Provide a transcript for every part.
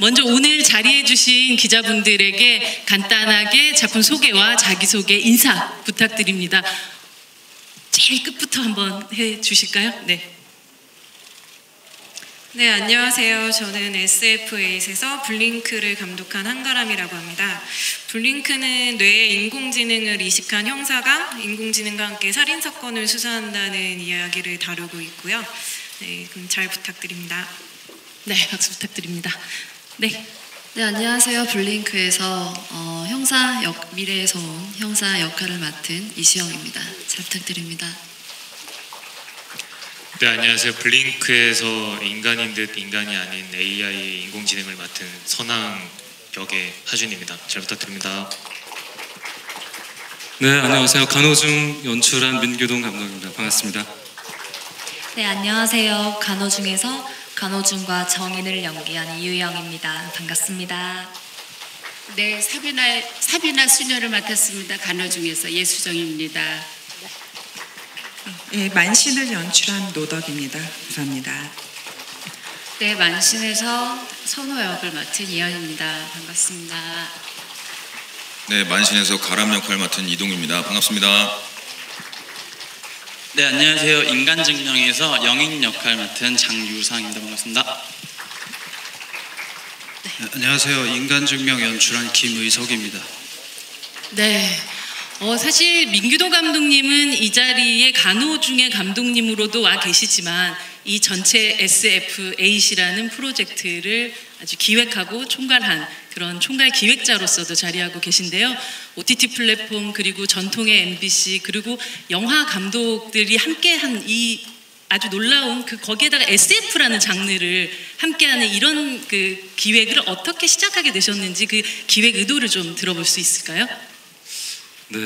먼저 오늘 자리해 주신 기자분들에게 간단하게 작품 소개와 자기소개 인사 부탁드립니다. 제일 끝부터 한번 해 주실까요? 네. 네, 안녕하세요. 저는 SF8에서 블링크를 감독한 한가람이라고 합니다. 블링크는 뇌에 인공지능을 이식한 형사가 인공지능과 함께 살인사건을 수사한다는 이야기를 다루고 있고요. 네, 그럼 잘 부탁드립니다. 네, 박수 부탁드립니다. 네. 네, 안녕하세요. 블링크에서 미래에서 온 형사 역할을 맡은 이시영입니다. 잘 부탁드립니다. 네, 안녕하세요. 블링크에서 인간인 듯 인간이 아닌 AI 인공지능을 맡은 선왕 역의 하준입니다. 잘 부탁드립니다. 네, 안녕하세요. 간호중 연출한 민규동 감독입니다. 반갑습니다. 네, 안녕하세요. 간호중에서 간호중과 정인을 연기한 이유영입니다. 반갑습니다. 네, 사비나 수녀를 맡았습니다. 간호중에서 예수정입니다. 네, 만신을 연출한 노덕입니다. 감사합니다. 네, 만신에서 선호 역을 맡은 이현입니다. 반갑습니다. 네, 만신에서 가람 역할 맡은 이동입니다. 반갑습니다. 네, 안녕하세요. 인간증명에서 영인 역할 맡은 장유상입니다. 반갑습니다. 네, 안녕하세요. 인간증명 연출한 김의석입니다. 네. 사실 민규동 감독님은 이 자리에 간호중의 감독님으로도 와 계시지만 이 전체 SF8이라는 프로젝트를 아주 기획하고 총괄한 그런 총괄 기획자로서도 자리하고 계신데요. OTT 플랫폼 그리고 전통의 MBC 그리고 영화 감독들이 함께한 이 아주 놀라운 거기에다가 SF라는 장르를 함께하는 이런 그 기획을 어떻게 시작하게 되셨는지 그 기획 의도를 좀 들어볼 수 있을까요? 네,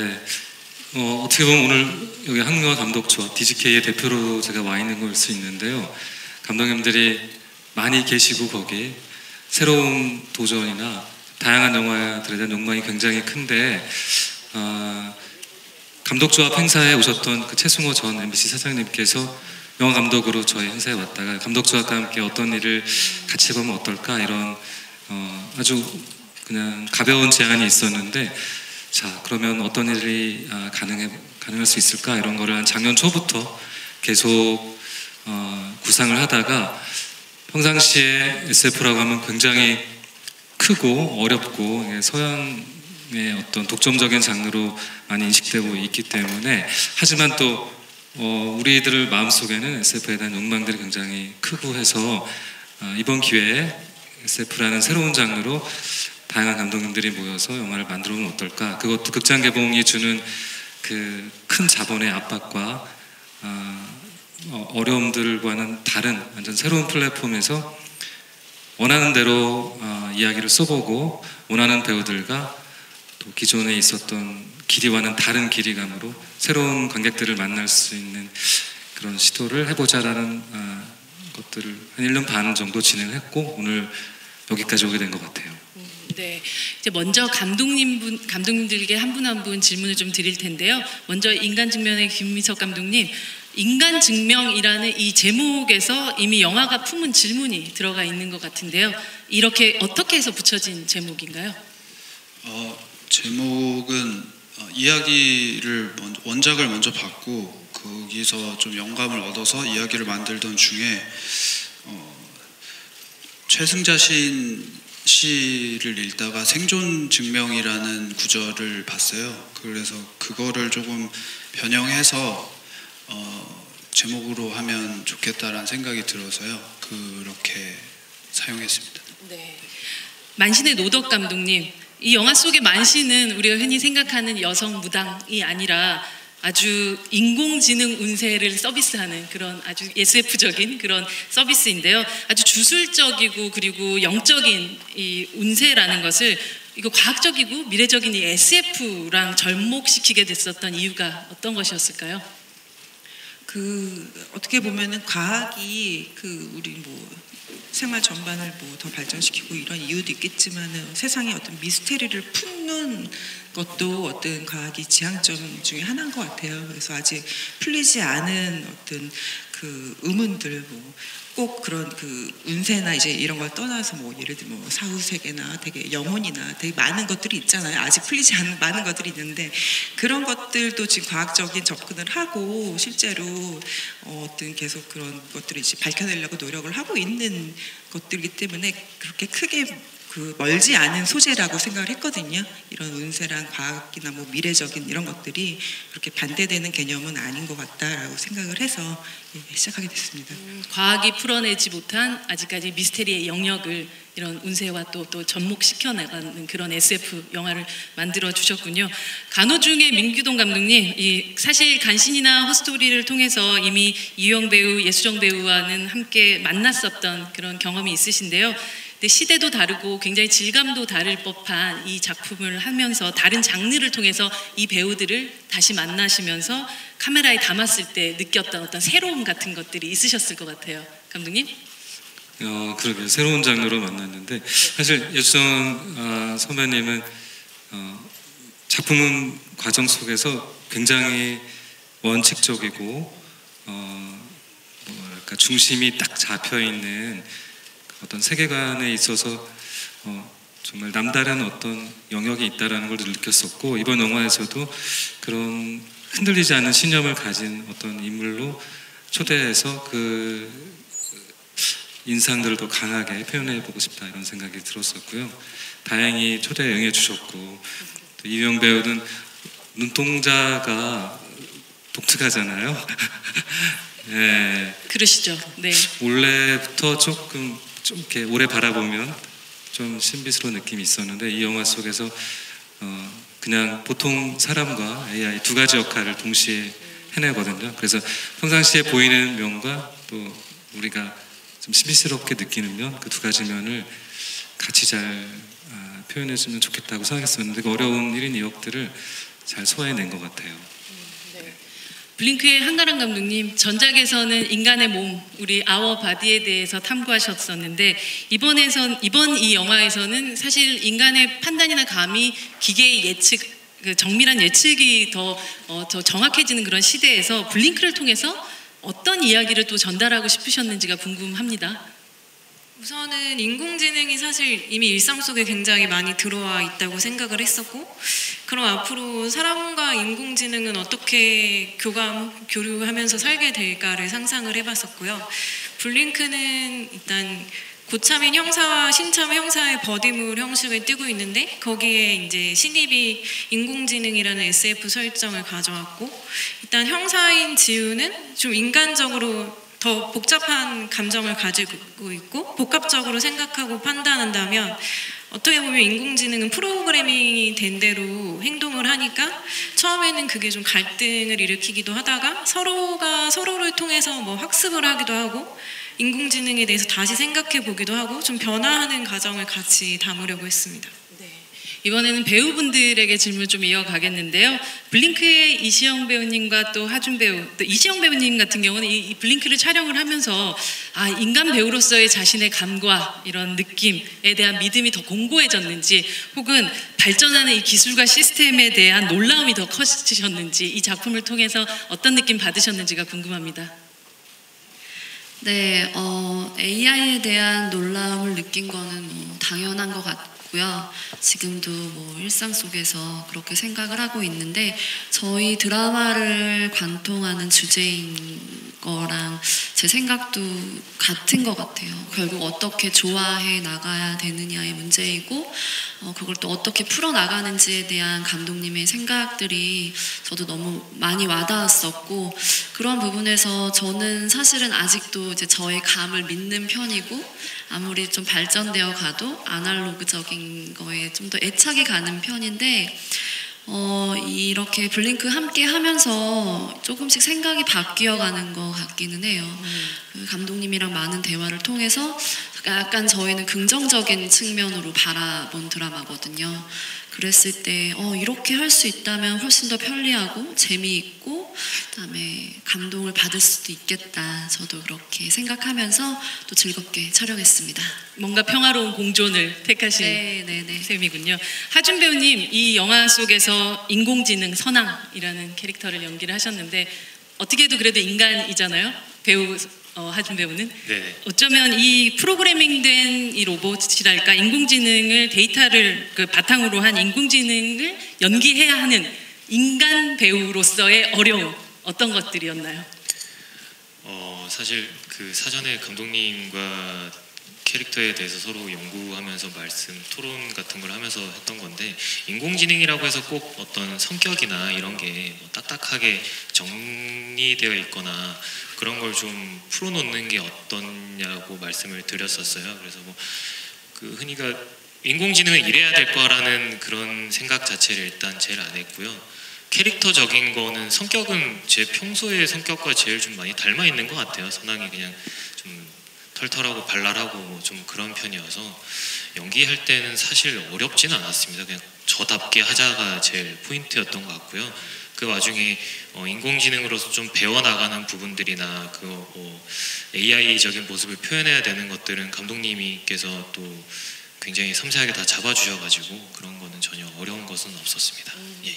어떻게 보면 오늘 여기 한국영화 감독조합 DGK의 대표로 제가 와 있는 걸 수 있는데요. 감독님들이 많이 계시고 거기 새로운 도전이나 다양한 영화들에 대한 욕망이 굉장히 큰데 감독조합 행사에 오셨던 그 최승호 전 MBC 사장님께서 영화 감독으로 저희 행사에 왔다가 감독조합과 함께 어떤 일을 같이 해보면 어떨까 이런 아주 그냥 가벼운 제안이 있었는데 자, 그러면 어떤 일이 가능할 수 있을까 이런 거를 한 작년 초부터 계속 구상을 하다가 평상시에 SF라고 하면 굉장히 크고 어렵고 서양의 어떤 독점적인 장르로 많이 인식되고 있기 때문에 하지만 또 우리들 마음속에는 SF에 대한 욕망들이 굉장히 크고 해서 이번 기회에 SF라는 새로운 장르로 다양한 감독님들이 모여서 영화를 만들어 보면 어떨까. 그것도 극장 개봉이 주는 그 큰 자본의 압박과 어려움들과는 다른 완전 새로운 플랫폼에서 원하는 대로 이야기를 써보고 원하는 배우들과 또 기존에 있었던 길이와는 다른 길이감으로 새로운 관객들을 만날 수 있는 그런 시도를 해보자라는 것들을 한 1년 반 정도 진행했고 오늘 여기까지 오게 된 것 같아요. 네, 이제 먼저 감독님들에게 한 분 한 분 질문을 좀 드릴 텐데요. 먼저 인간증명의 김미석 감독님, 인간증명이라는 이 제목에서 이미 영화가 품은 질문이 들어가 있는 것 같은데요. 이렇게 어떻게 해서 붙여진 제목인가요? 제목은 이야기를 원작을 먼저 받고 거기서 좀 영감을 얻어서 이야기를 만들던 중에 최승자 시를 읽다가 생존 증명이라는 구절을 봤어요. 그래서 그거를 조금 변형해서 제목으로 하면 좋겠다라는 생각이 들어서요. 그렇게 사용했습니다. 네. 만신의 노덕 감독님, 이 영화 속의 만신은 우리가 흔히 생각하는 여성 무당이 아니라 아주 인공지능 운세를 서비스하는 그런 아주 SF적인 그런 서비스인데요. 아주 주술적이고 그리고 영적인 이 운세라는 것을 이거 과학적이고 미래적인 이 SF랑 접목시키게 됐었던 이유가 어떤 것이었을까요? 어떻게 보면은 과학이 우리 생활 전반을 더 발전시키고 이런 이유도 있겠지만은 세상의 어떤 미스테리를 푸는 것도 어떤 과학이 지향점 중에 하나인 것 같아요. 그래서 아직 풀리지 않은 어떤 그 의문들, 꼭 그런 그 운세나 이제 이런 걸 떠나서 뭐 예를 들면 뭐 사후세계나 되게 영혼이나 되게 많은 것들이 있잖아요. 아직 풀리지 않은 많은 것들이 있는데 그런 것들도 지금 과학적인 접근을 하고 실제로 어떤 계속 그런 것들을 이제 밝혀내려고 노력을 하고 있는 것들이기 때문에 그렇게 크게 그 멀지 않은 소재라고 생각을 했거든요. 이런 운세랑 과학이나 뭐 미래적인 이런 것들이 그렇게 반대되는 개념은 아닌 것 같다라고 생각을 해서 시작하게 됐습니다. 과학이 풀어내지 못한 아직까지 미스테리의 영역을 이런 운세와 또 접목시켜 나가는 그런 SF 영화를 만들어 주셨군요. 간호중의 민규동 감독님, 사실 간신이나 헛스토리를 통해서 이미 이유영 배우, 예수정 배우와는 함께 만났었던 그런 경험이 있으신데요. 근데 시대도 다르고 굉장히 질감도 다를 법한 이 작품을 하면서 다른 장르를 통해서 이 배우들을 다시 만나시면서 카메라에 담았을 때 느꼈던 어떤 새로움 같은 것들이 있으셨을 것 같아요. 감독님? 그러게요. 새로운 장르로 만났는데 사실 예수정 선배님은 작품 과정 속에서 굉장히 원칙적이고 뭐랄까 중심이 딱 잡혀있는 어떤 세계관에 있어서 정말 남다른 어떤 영역이 있다라는 걸 느꼈었고 이번 영화에서도 그런 흔들리지 않는 신념을 가진 어떤 인물로 초대해서 그 인상들을 더 강하게 표현해보고 싶다 이런 생각이 들었었고요. 다행히 초대에 응해주셨고 또 이유영 배우는 눈동자가 독특하잖아요. 네. 그러시죠. 네. 원래부터 좀 이렇게 오래 바라보면 좀 신비스러운 느낌이 있었는데 이 영화 속에서 그냥 보통 사람과 AI 두 가지 역할을 동시에 해내거든요. 그래서 평상시에 보이는 면과 또 우리가 좀 신비스럽게 느끼는 면, 그 두 가지 면을 같이 잘 표현해주면 좋겠다고 생각했었는데 그 어려운 1인 2역들을 잘 소화해낸 것 같아요. 블링크의 한가람 감독님, 전작에서는 인간의 몸, 우리 아워 바디에 대해서 탐구하셨었는데 이번 이 영화에서는 사실 인간의 판단이나 감이 기계의 예측, 그 정밀한 예측이 더 정확해지는 그런 시대에서 블링크를 통해서 어떤 이야기를 또 전달하고 싶으셨는지가 궁금합니다. 우선은 인공지능이 사실 이미 일상 속에 굉장히 많이 들어와 있다고 생각을 했었고 그럼 앞으로 사람과 인공지능은 어떻게 교류하면서 살게 될까를 상상을 해봤었고요. 블링크는 일단 고참인 형사와 신참 형사의 버디물 형식을 띠고 있는데 거기에 이제 신입이 인공지능이라는 SF 설정을 가져왔고 일단 형사인 지우는 좀 인간적으로 더 복잡한 감정을 가지고 있고 복합적으로 생각하고 판단한다면 어떻게 보면 인공지능은 프로그래밍이 된 대로 행동을 하니까 처음에는 그게 좀 갈등을 일으키기도 하다가 서로가 서로를 통해서 뭐 학습을 하기도 하고 인공지능에 대해서 다시 생각해 보기도 하고 좀 변화하는 과정을 같이 담으려고 했습니다. 이번에는 배우분들에게 질문을 좀 이어가겠는데요. 블링크의 이시영 배우님과 또 하준 배우, 또 이시영 배우님 같은 경우는 이 블링크를 촬영을 하면서 인간 배우로서의 자신의 감과 이런 느낌에 대한 믿음이 더 공고해졌는지 혹은 발전하는 이 기술과 시스템에 대한 놀라움이 더 커지셨는지 이 작품을 통해서 어떤 느낌 받으셨는지가 궁금합니다. 네, AI에 대한 놀라움을 느낀 거는 당연한 것 같고요. 지금도 뭐 일상 속에서 그렇게 생각을 하고 있는데 저희 드라마를 관통하는 주제인 거랑 제 생각도 같은 것 같아요. 결국 어떻게 좋아해 나가야 되느냐의 문제이고 그걸 또 어떻게 풀어나가는지에 대한 감독님의 생각들이 저도 너무 많이 와닿았었고 그런 부분에서 저는 사실은 아직도 이제 저의 감을 믿는 편이고 아무리 좀 발전되어 가도 아날로그적인 거에 좀 더 애착이 가는 편인데 이렇게 블링크 함께 하면서 조금씩 생각이 바뀌어가는 것 같기는 해요. 감독님이랑 많은 대화를 통해서 약간 저희는 긍정적인 측면으로 바라본 드라마거든요. 그랬을 때 이렇게 할 수 있다면 훨씬 더 편리하고 재미있고 그다음에 감동을 받을 수도 있겠다. 저도 그렇게 생각하면서 또 즐겁게 촬영했습니다. 뭔가 평화로운 공존을 택하신 셈이군요. 하준 배우님, 이 영화 속에서 인공지능 선왕이라는 캐릭터를 연기를 하셨는데 어떻게 해도 그래도 인간이잖아요. 배우 하준 배우는 네. 어쩌면 이 프로그래밍된 이 로봇이랄까 인공지능을 데이터를 그 바탕으로 한 인공지능을 연기해야 하는 인간 배우로서의 어려움 어떤 것들이었나요? 사실 그 사전에 감독님과 캐릭터에 대해서 서로 연구하면서 토론 같은 걸 하면서 했던 건데 인공지능이라고 해서 꼭 어떤 성격이나 이런 게뭐 딱딱하게 정리되어 있거나 그런 걸 좀 풀어놓는 게 어떠냐고 말씀을 드렸었어요. 그래서 뭐 그 흔히가 인공지능은 이래야 될 거라는 그런 생각 자체를 일단 제일 안 했고요. 캐릭터적인 거는 성격은 제 평소의 성격과 제일 좀 많이 닮아 있는 것 같아요. 선왕이 그냥 좀 털털하고 발랄하고 뭐 좀 그런 편이어서 연기할 때는 사실 어렵지는 않았습니다. 그냥 저답게 하자가 제일 포인트였던 것 같고요. 그 와중에 인공지능으로서 좀 배워나가는 부분들이나 뭐 AI적인 모습을 표현해야 되는 것들은 감독님께서 또 굉장히 섬세하게 다 잡아주셔가지고 그런 거는 전혀 어려운 것은 없었습니다. 예.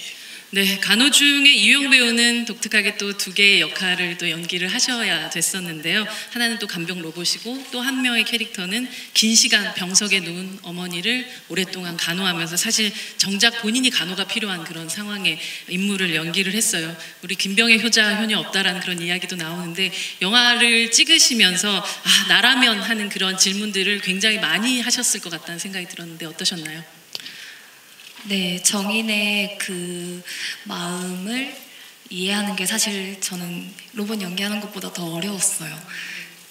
네, 간호중의 이유영 배우는 독특하게 또 두 개의 역할을 또 연기를 하셔야 됐었는데요. 하나는 또 간병 로봇이고 또 한 명의 캐릭터는 긴 시간 병석에 누운 어머니를 오랫동안 간호하면서 사실 정작 본인이 간호가 필요한 그런 상황의 인물을 연기를 했어요. 우리 김병의 효자 효녀 없다라는 그런 이야기도 나오는데 영화를 찍으시면서 나라면 하는 그런 질문들을 굉장히 많이 하셨을 것 같다는 생각이 들었는데 어떠셨나요? 네, 정인의 그 마음을 이해하는 게 사실 저는 로봇 연기하는 것보다 더 어려웠어요.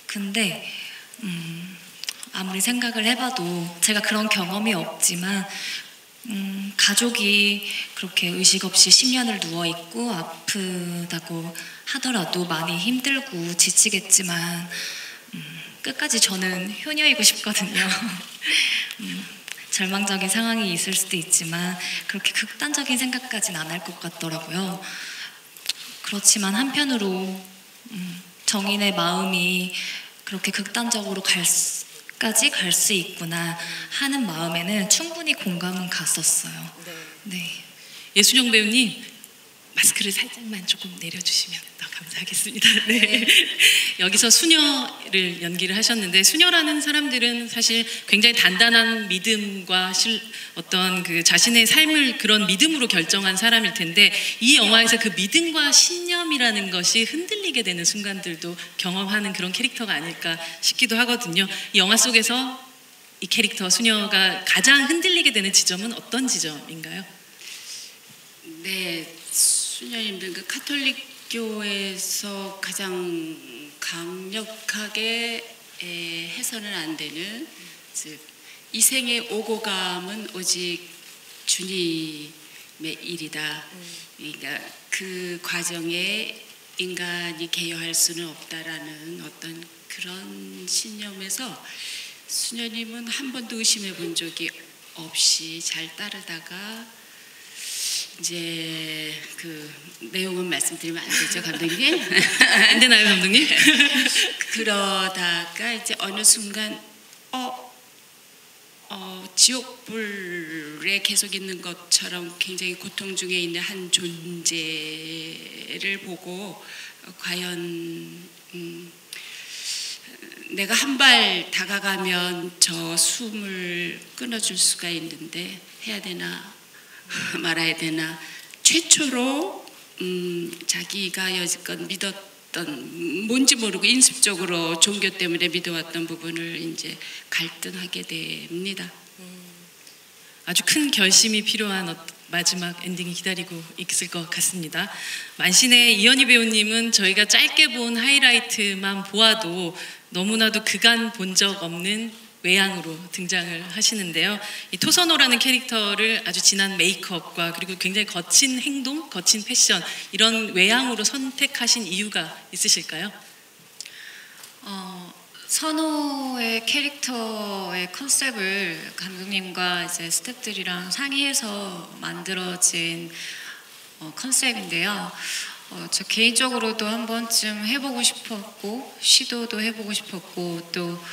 근데 아무리 생각을 해봐도 제가 그런 경험이 없지만 가족이 그렇게 의식 없이 10년을 누워있고 아프다고 하더라도 많이 힘들고 지치겠지만 끝까지 저는 효녀이고 싶거든요. 절망적인 상황이 있을 수도 있지만 그렇게 극단적인 생각까지는 안 할 것 같더라고요. 그렇지만 한편으로 정인의 마음이 그렇게 극단적으로 까지 갈 수 있구나 하는 마음에는 충분히 공감은 갔었어요. 네. 예순영 배우님 마스크를 살짝만 조금 내려주시면 더 감사하겠습니다. 네. 여기서 수녀를 연기를 하셨는데 수녀라는 사람들은 사실 굉장히 단단한 믿음과 어떤 그 자신의 삶을 그런 믿음으로 결정한 사람일 텐데 이 영화에서 그 믿음과 신념이라는 것이 흔들리게 되는 순간들도 경험하는 그런 캐릭터가 아닐까 싶기도 하거든요. 이 영화 속에서 이 캐릭터 수녀가 가장 흔들리게 되는 지점은 어떤 지점인가요? 네, 수녀님들 그 카톨릭교에서 가장 강력하게 해서는 안 되는 즉 이 생의 오고감은 오직 주님의 일이다. 그러니까 그 과정에 인간이 개요할 수는 없다라는 어떤 그런 신념에서 수녀님은 한 번도 의심해 본 적이 없이 잘 따르다가 이제 그 내용은 말씀드리면 안 되죠, 감독님? 안 되나요, 감독님? 그러다가 이제 어느 순간 지옥불에 계속 있는 것처럼 굉장히 고통 중에 있는 한 존재를 보고 과연 내가 한 발 다가가면 저 숨을 끊어줄 수가 있는데 해야 되나 말아야 되나 최초로 자기가 여지껏 믿었던 뭔지 모르고 인습적으로 종교 때문에 믿어왔던 부분을 이제 갈등하게 됩니다. 아주 큰 결심이 필요한 마지막 엔딩이 기다리고 있을 것 같습니다. 만신의 이현희 배우님은 저희가 짧게 본 하이라이트만 보아도 너무나도 그간 본 적 없는 외양으로 등장을 하시는데요. 이 토선호라는 캐릭터를 아주 진한 메이크업과 그리고 굉장히 거친 행동, 거친 패션 이런 외양으로 선택하신 이유가 있으실까요? 선호의 캐릭터의 컨셉을 감독님과 이제 스태프들이랑 상의해서 만들어진 컨셉인데요. 저 개인적으로도 한 번쯤 해보고 싶었고 시도도 해보고 싶었고 또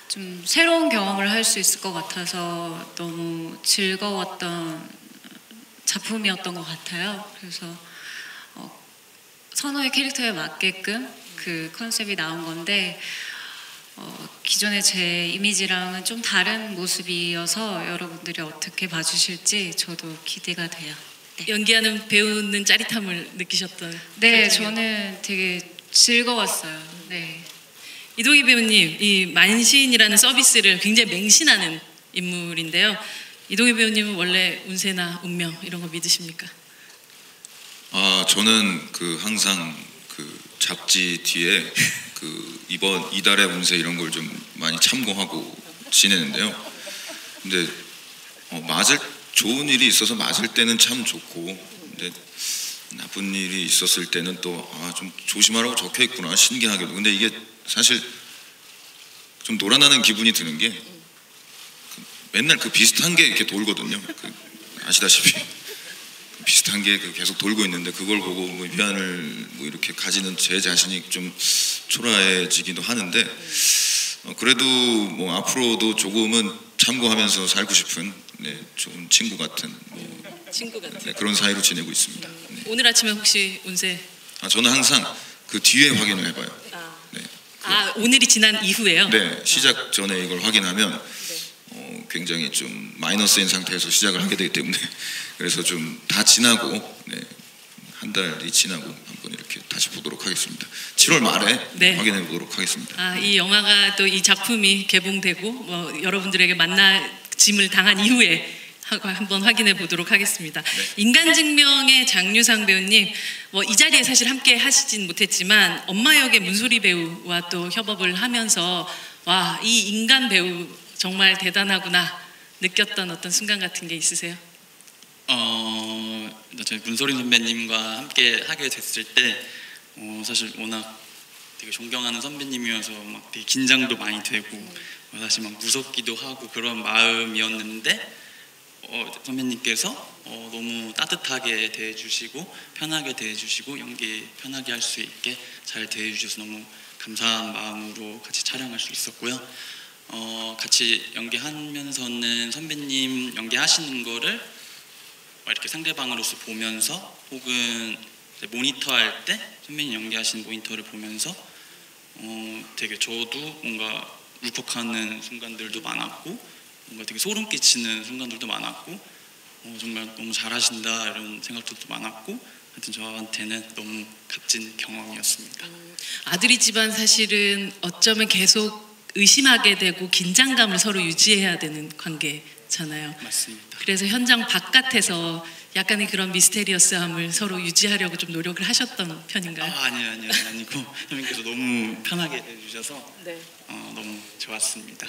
좀 새로운 경험을 할 수 있을 것 같아서 너무 즐거웠던 작품이었던 것 같아요. 그래서 선호의 캐릭터에 맞게끔 그 컨셉이 나온 건데 기존의 제 이미지랑은 좀 다른 모습이어서 여러분들이 어떻게 봐주실지 저도 기대가 돼요. 네. 연기하는 배우는 짜릿함을 느끼셨던? 네, 설정이요? 저는 되게 즐거웠어요. 네. 이동희 배우님, 이 만신이라는 서비스를 굉장히 맹신하는 인물인데요. 이동희 배우님은 원래 운세나 운명 이런 거 믿으십니까? 저는 항상 잡지 뒤에 이달의 운세 이런 걸 좀 많이 참고하고 지내는데요. 근데 좋은 일이 있어서 맞을 때는 참 좋고, 근데 나쁜 일이 있었을 때는 또 좀 조심하라고 적혀 있구나, 신기하게도. 근데 이게 사실 좀 놀아나는 기분이 드는 게 맨날 비슷한 게 이렇게 돌거든요. 아시다시피 비슷한 게 계속 돌고 있는데 그걸 보고 위안을 이렇게 가지는 제 자신이 좀 초라해지기도 하는데, 그래도 앞으로도 조금은 참고하면서 살고 싶은 좋은 친구 같은 그런 사이로 지내고 있습니다. 네. 오늘 아침에 혹시 운세? 저는 항상 뒤에 확인을 해봐요. 네. 오늘이 지난 이후에요? 네, 시작 전에 이걸 확인하면 굉장히 좀 마이너스인 상태에서 시작을 하게 되기 때문에, 그래서 좀 다 지나고 한 달이 지나고 한번 이렇게 다시 보도록 하겠습니다. 7월 말에 확인해 보도록 하겠습니다. 이 영화가 또 이 작품이 개봉되고 여러분들에게 만나짐을 당한 이후에 한번 확인해 보도록 하겠습니다. 네. 인간증명의 장유상 배우님, 이 자리에 사실 함께 하시진 못했지만 엄마 역의 문소리 배우와 또 협업을 하면서 이 인간 배우 정말 대단하구나 느꼈던 어떤 순간 같은 게 있으세요? 저희 문소린 선배님과 함께 하게 됐을 때 사실 워낙 되게 존경하는 선배님이어서 막 되게 긴장도 많이 되고 사실 막 무섭기도 하고 그런 마음이었는데 선배님께서 너무 따뜻하게 대해주시고 편하게 대해주시고 연기 편하게 할 수 있게 잘 대해주셔서 너무 감사한 마음으로 같이 촬영할 수 있었고요. 같이 연기하면서는 선배님 연기하시는 거를 이렇게 상대방으로서 보면서 혹은 모니터 할 때 선배님 연기하시는 모니터를 보면서 되게 저도 뭔가 울컥하는 순간들도 많았고 뭔가 되게 소름 끼치는 순간들도 많았고 정말 너무 잘하신다 이런 생각들도 많았고 하여튼 저한테는 너무 값진 경험이었습니다. 아들이지만 사실은 어쩌면 계속 의심하게 되고 긴장감을 서로 유지해야 되는 관계잖아요. 맞습니다. 그래서 현장 바깥에서 약간의 그런 미스테리어스함을 서로 유지하려고 좀 노력을 하셨던 편인가요? 아니고 선생님께서 너무 편하게 해주셔서 너무 좋았습니다.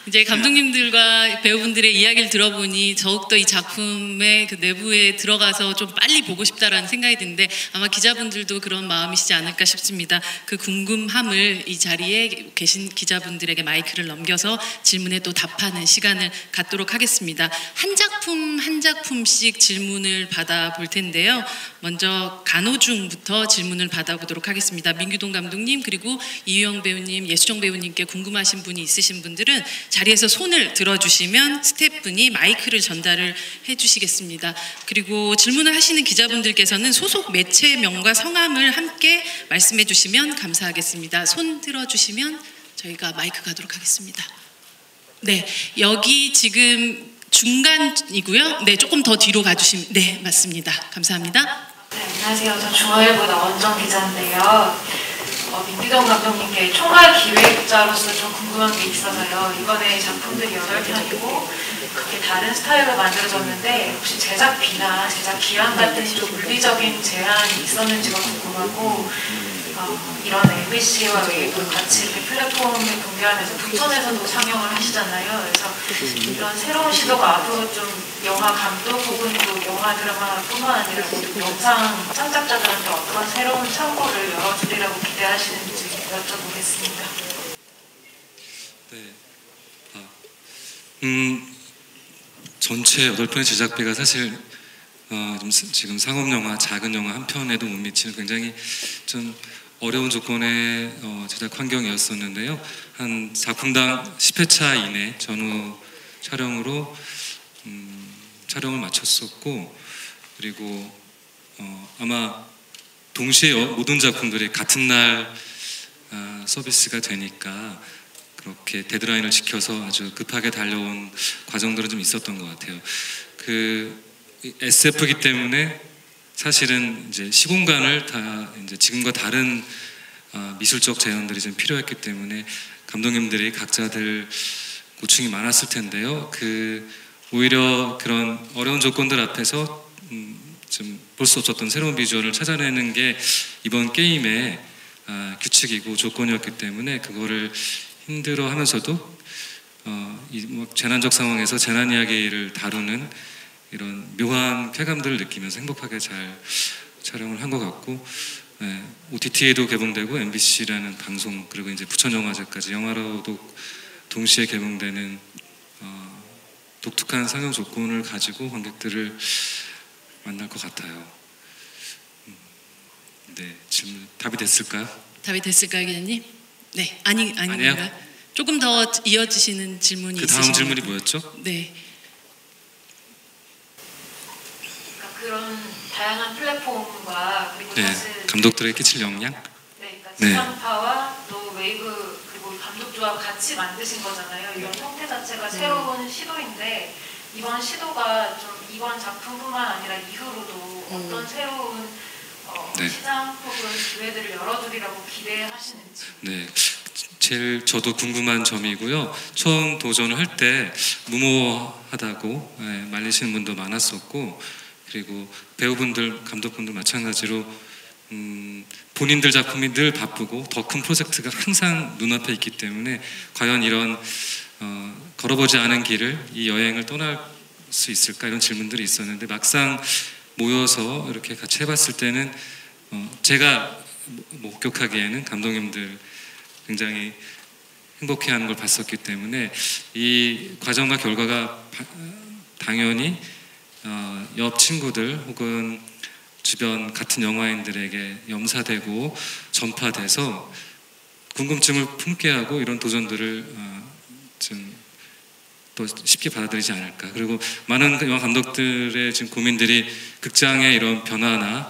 이제 감독님들과 배우분들의 이야기를 들어보니 더욱더 이 작품의 내부에 들어가서 좀 빨리 보고 싶다라는 생각이 드는데 아마 기자분들도 그런 마음이시지 않을까 싶습니다. 그 궁금함을 이 자리에 계신 기자분들에게 마이크를 넘겨서 질문에 또 답하는 시간을 갖도록 하겠습니다. 한 작품 한 작품씩 질문을 받아볼 텐데요. 먼저 간호중부터 질문을 받아보도록 하겠습니다. 민규동 감독님 그리고 이유영 배우님, 예수정 배우님께 궁금하신 분이 있으신 분들은 자리에서 손을 들어주시면 스태프분이 마이크를 전달을 해주시겠습니다. 그리고 질문을 하시는 기자분들께서는 소속 매체명과 성함을 함께 말씀해 주시면 감사하겠습니다. 손 들어주시면 저희가 마이크 가도록 하겠습니다. 네, 여기 지금 중간이고요. 네, 조금 더 뒤로 가주시면 네, 맞습니다. 감사합니다. 네, 안녕하세요. 저 중앙일보 나원정 기자인데요. 민규동 감독님께 총괄 기획자로서 좀 궁금한 게 있어서요. 이번에 작품들이 8편이고 그렇게 다른 스타일로 만들어졌는데 혹시 제작비나 제작 기한 같은 좀 물리적인 제한이 있었는지가 궁금하고 이런 MBC와 웨이브 같이 이렇게 플랫폼을 공개하면서 부천에서도 상영을 하시잖아요. 그래서 이런 새로운 시도가 앞으로 좀 영화 감독 혹은 또 영화 드라마뿐만 아니라 영상 창작자들한테 어떤 새로운 창고를 열어주리라고 기대하시는지 여쭤보겠습니다. 전체 8편의 제작비가 사실 지금 상업영화, 작은 영화 한 편에도 못 미치는 굉장히 좀 어려운 조건의 제작 환경이었었는데요. 한 작품당 10회차 이내 전후 촬영으로 촬영을 마쳤었고 그리고 아마 동시에 모든 작품들이 같은 날 서비스가 되니까 그렇게 데드라인을 지켜서 아주 급하게 달려온 과정들은 좀 있었던 것 같아요. 그 SF이기 때문에 사실은 이제 시공간을 다 이제 지금과 다른 미술적 재현들이 좀 필요했기 때문에 감독님들이 각자들 고충이 많았을 텐데요. 그 오히려 그런 어려운 조건들 앞에서 좀 볼 수 없었던 새로운 비주얼을 찾아내는 게 이번 게임의 규칙이고 조건이었기 때문에 그거를 힘들어하면서도 이 재난적 상황에서 재난 이야기를 다루는 이런 묘한 쾌감들을 느끼면서 행복하게 잘 촬영을 한 것 같고, OTT에도 개봉되고 MBC라는 방송 그리고 이제 부천영화제까지 영화로도 동시에 개봉되는 독특한 상영 조건을 가지고 관객들을 만날 것 같아요. 네, 질문 답이 됐을까요? 답이 됐을까요, 기자님? 네, 아닌가요? 아니에요? 조금 더 이어지시는 질문이 그 있으신가요? 다음 질문이 뭐였죠? 네. 그러니까 그런 다양한 플랫폼과 그리고 네, 사실 감독들에게 끼칠 영향? 네, 그러니까 네. 지상파와 또 웨이브 그리고 감독 조합 같이 만드신 거잖아요. 이런 형태 자체가 새로운 시도인데 이번 시도가 좀 이번 작품뿐만 아니라 이후로도 어떤 새로운 네. 시장 혹은 기회들을 열어두리라고 기대하시는지. 네, 제일 저도 궁금한 점이고요. 처음 도전을 할 때 무모하다고 말리시는 분도 많았었고, 그리고 배우분들, 감독분들 마찬가지로 본인들 작품이 늘 바쁘고 더 큰 프로젝트가 항상 눈앞에 있기 때문에 과연 이런 걸어보지 않은 길을, 이 여행을 떠날 수 있을까, 이런 질문들이 있었는데 막상 모여서 이렇게 같이 해봤을 때는 제가 목격하기에는 감독님들 굉장히 행복해하는 걸 봤었기 때문에 이 과정과 결과가 당연히 옆 친구들 혹은 주변 같은 영화인들에게 염사되고 전파돼서 궁금증을 품게 하고 이런 도전들을 좀 또 쉽게 받아들이지 않을까. 그리고 많은 영화 감독들의 지금 고민들이 극장의 이런 변화나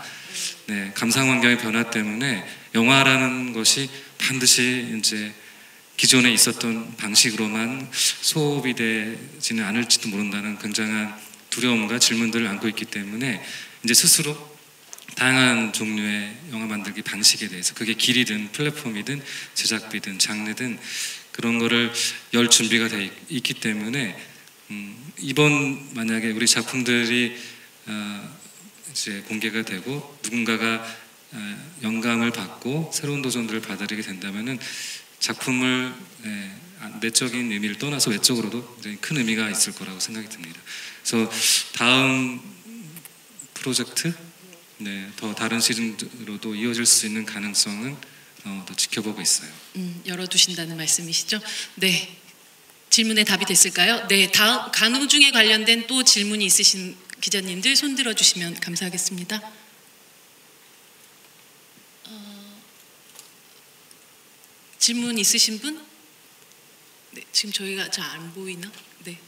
감상 환경의 변화 때문에 영화라는 것이 반드시 이제 기존에 있었던 방식으로만 소업이 되지는 않을지도 모른다는 굉장한 두려움과 질문들을 안고 있기 때문에 이제 스스로 다양한 종류의 영화 만들기 방식에 대해서, 그게 길이든 플랫폼이든 제작비든 장르든 그런 거를 열 준비가 돼 있기 때문에 이번 만약에 우리 작품들이 이제 공개가 되고 누군가가 영감을 받고 새로운 도전들을 받아들이게 된다면은 작품을 내적인 의미를 떠나서 외적으로도 굉장히 큰 의미가 있을 거라고 생각이 듭니다. 그래서 다음 프로젝트, 더 다른 시즌으로도 이어질 수 있는 가능성은 더 지켜보고 있어요. 열어두신다는 말씀이시죠? 네. 질문에 답이 됐을까요? 네. 다음 간호중에 관련된 또 질문이 있으신 기자님들 손 들어주시면 감사하겠습니다. 질문 있으신 분? 네. 지금 저희가 잘 안 보이나? 네.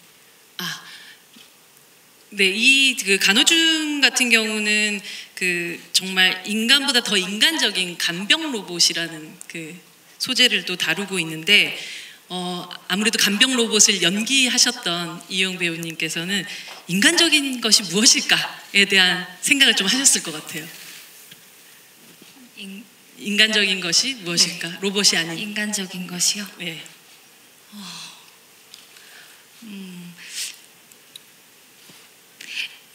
네, 이 그 간호중 같은 경우는 그 정말 인간보다 더 인간적인 간병 로봇이라는 그 소재를 또 다루고 있는데, 아무래도 간병 로봇을 연기하셨던 이용 배우님께서는 인간적인 것이 무엇일까에 대한 생각을 좀 하셨을 것 같아요. 인간적인 것이 무엇일까? 네. 로봇이 아닌. 인간적인 것이요? 네.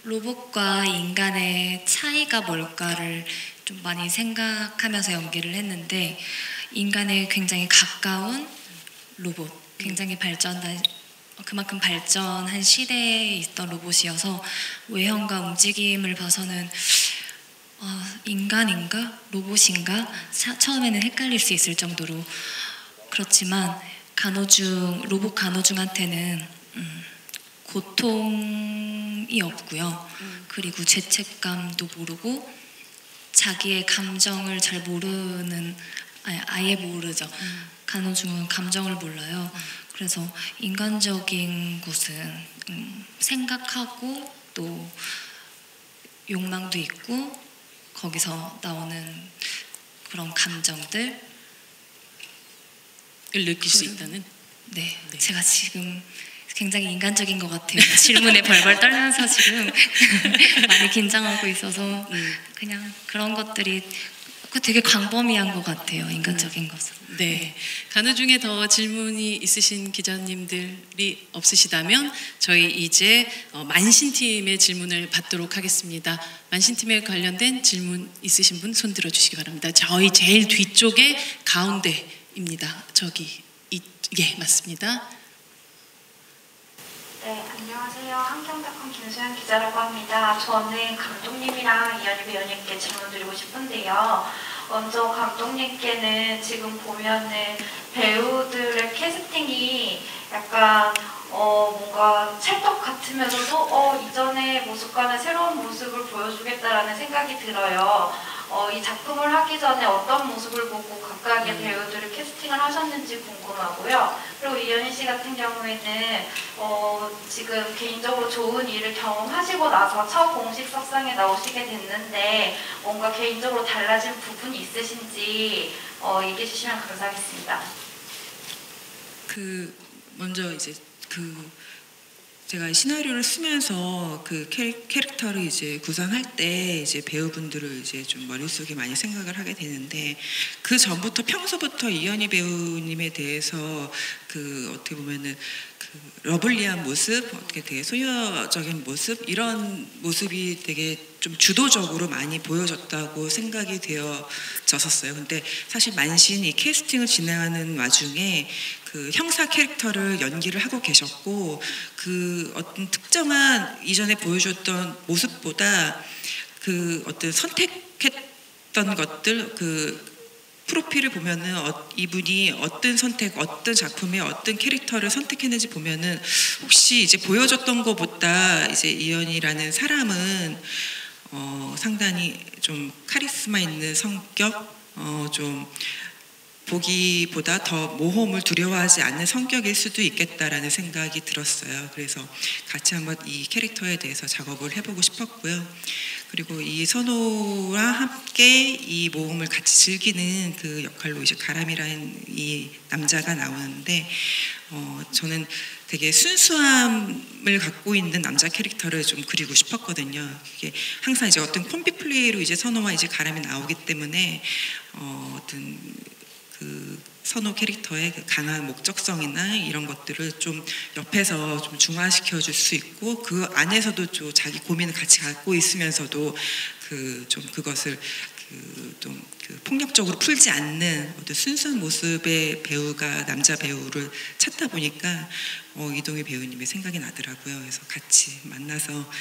로봇과 인간의 차이가 뭘까를 좀 많이 생각하면서 연기를 했는데, 인간에 굉장히 가까운 로봇, 굉장히 그만큼 발전한 시대에 있던 로봇이어서 외형과 움직임을 봐서는 인간인가? 로봇인가? 처음에는 헷갈릴 수 있을 정도로. 그렇지만 로봇 간호중한테는 고통이 없고요. 그리고 죄책감도 모르고 자기의 감정을 잘 모르는, 아예 모르죠. 간호중은 감정을 몰라요. 그래서 인간적인 곳은 생각하고 또 욕망도 있고 거기서 나오는 그런 감정들을 느낄 수 있다는? 네, 제가 지금 굉장히 인간적인 것 같아요. 질문에 벌벌 떨면서 지금 많이 긴장하고 있어서 그냥 그런 것들이 되게 광범위한 것 같아요. 인간적인 것은. 네. 간호 중에 더 질문이 있으신 기자님들이 없으시다면 저희 이제 만신팀의 질문을 받도록 하겠습니다. 만신팀에 관련된 질문 있으신 분 손 들어주시기 바랍니다. 저희 제일 뒤쪽에 가운데입니다. 저기 예, 맞습니다. 네, 안녕하세요. 한경닷컴 김수현 기자라고 합니다. 저는 감독님이랑 이현희 배우님께 질문 드리고 싶은데요. 먼저 감독님께는 지금 보면은 배우들의 캐스팅이 약간 뭔가 찰떡 같으면서도 이전의 모습과는 새로운 모습을 보여주겠다라는 생각이 들어요. 이 작품을 하기 전에 어떤 모습을 보고 각각의 배우들을 캐스팅을 하셨는지 궁금하고요. 그리고 이현희 씨 같은 경우에는 지금 개인적으로 좋은 일을 경험하시고 나서 첫 공식 석상에 나오시게 됐는데 뭔가 개인적으로 달라진 부분이 있으신지 얘기해 주시면 감사하겠습니다. 먼저 이제 제가 시나리오를 쓰면서 그 캐릭터를 이제 구상할 때 이제 배우분들을 이제 좀 머릿속에 많이 생각을 하게 되는데 그 전부터 평소부터 이현희 배우님에 대해서 어떻게 보면은 러블리한 모습, 어떻게 되게 소녀적인 모습 이런 모습이 되게 좀 주도적으로 많이 보여졌다고 생각이 되어졌었어요. 근데 사실 만신 이 캐스팅을 진행하는 와중에 형사 캐릭터를 연기를 하고 계셨고 어떤 특정한 이전에 보여줬던 모습보다 어떤 선택했던 것들 프로필을 보면은 이분이 어떤 작품에 어떤 캐릭터를 선택했는지 보면은 혹시 이제 보여줬던 것보다 이제 이현이라는 사람은 상당히 좀 카리스마 있는 성격, 좀 보기보다 더 모험을 두려워하지 않는 성격일 수도 있겠다라는 생각이 들었어요. 그래서 같이 한번 이 캐릭터에 대해서 작업을 해보고 싶었고요. 그리고 이 선호와 함께 이 모험을 같이 즐기는 그 역할로 이제 가람이라는 이 남자가 나오는데 저는 되게 순수함을 갖고 있는 남자 캐릭터를 좀 그리고 싶었거든요. 이게 항상 이제 어떤 콤비 플레이로 이제 선호와 이제 가람이 나오기 때문에 어떤 선호 캐릭터의 강한 목적성이나 이런 것들을 좀 옆에서 좀 중화시켜 줄 수 있고 그 안에서도 좀 자기 고민을 같이 갖고 있으면서도 좀 그것을 좀 폭력적으로 풀지 않는 어떤 순수한 모습의 배우가 남자 배우를 찾다 보니까 이동희 배우님의 생각이 나더라고요. 그래서 같이 만나서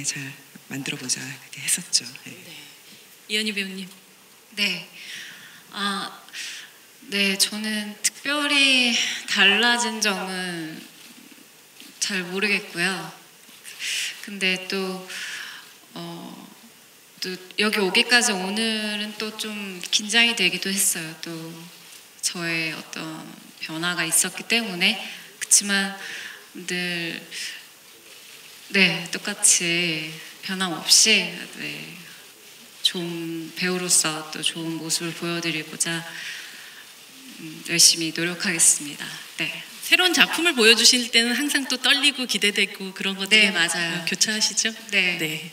잘 만들어 보자 그렇게 했었죠. 네. 이현희 배우님. 네. 네, 저는 특별히 달라진 점은 잘 모르겠고요. 근데 또 여기 오기까지 오늘은 또 좀 긴장이 되기도 했어요. 또 저의 어떤 변화가 있었기 때문에. 그렇지만 늘 똑같이 변함없이 좋은 배우로서 또 좋은 모습을 보여드리고자 열심히 노력하겠습니다. 네. 새로운 작품을 보여주실 때는 항상 또 떨리고 기대되고 그런 것들이 맞아요. 교차하시죠? 네.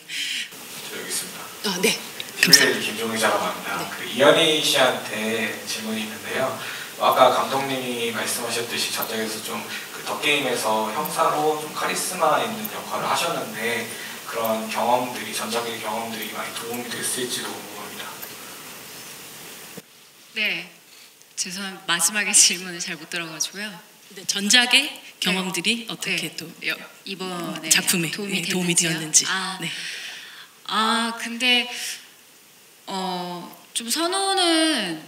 저 여기 있습니다. 네. 감사합니다. 김종희 기자라고 합니다. 이현희 씨한테 질문이 있는데요. 아까 감독님이 말씀하셨듯이 전작에서 좀 더 게임에서 형사로 좀 카리스마 있는 역할을 하셨는데 그런 경험들이 전작의 경험들이 많이 도움이 됐을지도 궁금합니다. 네. 죄송합니다. 마지막에 질문을 잘 못 들어가지고요. 네, 전작의 경험들이 어떻게 또 이번 작품에 도움이 되었는지. 근데 좀 선호는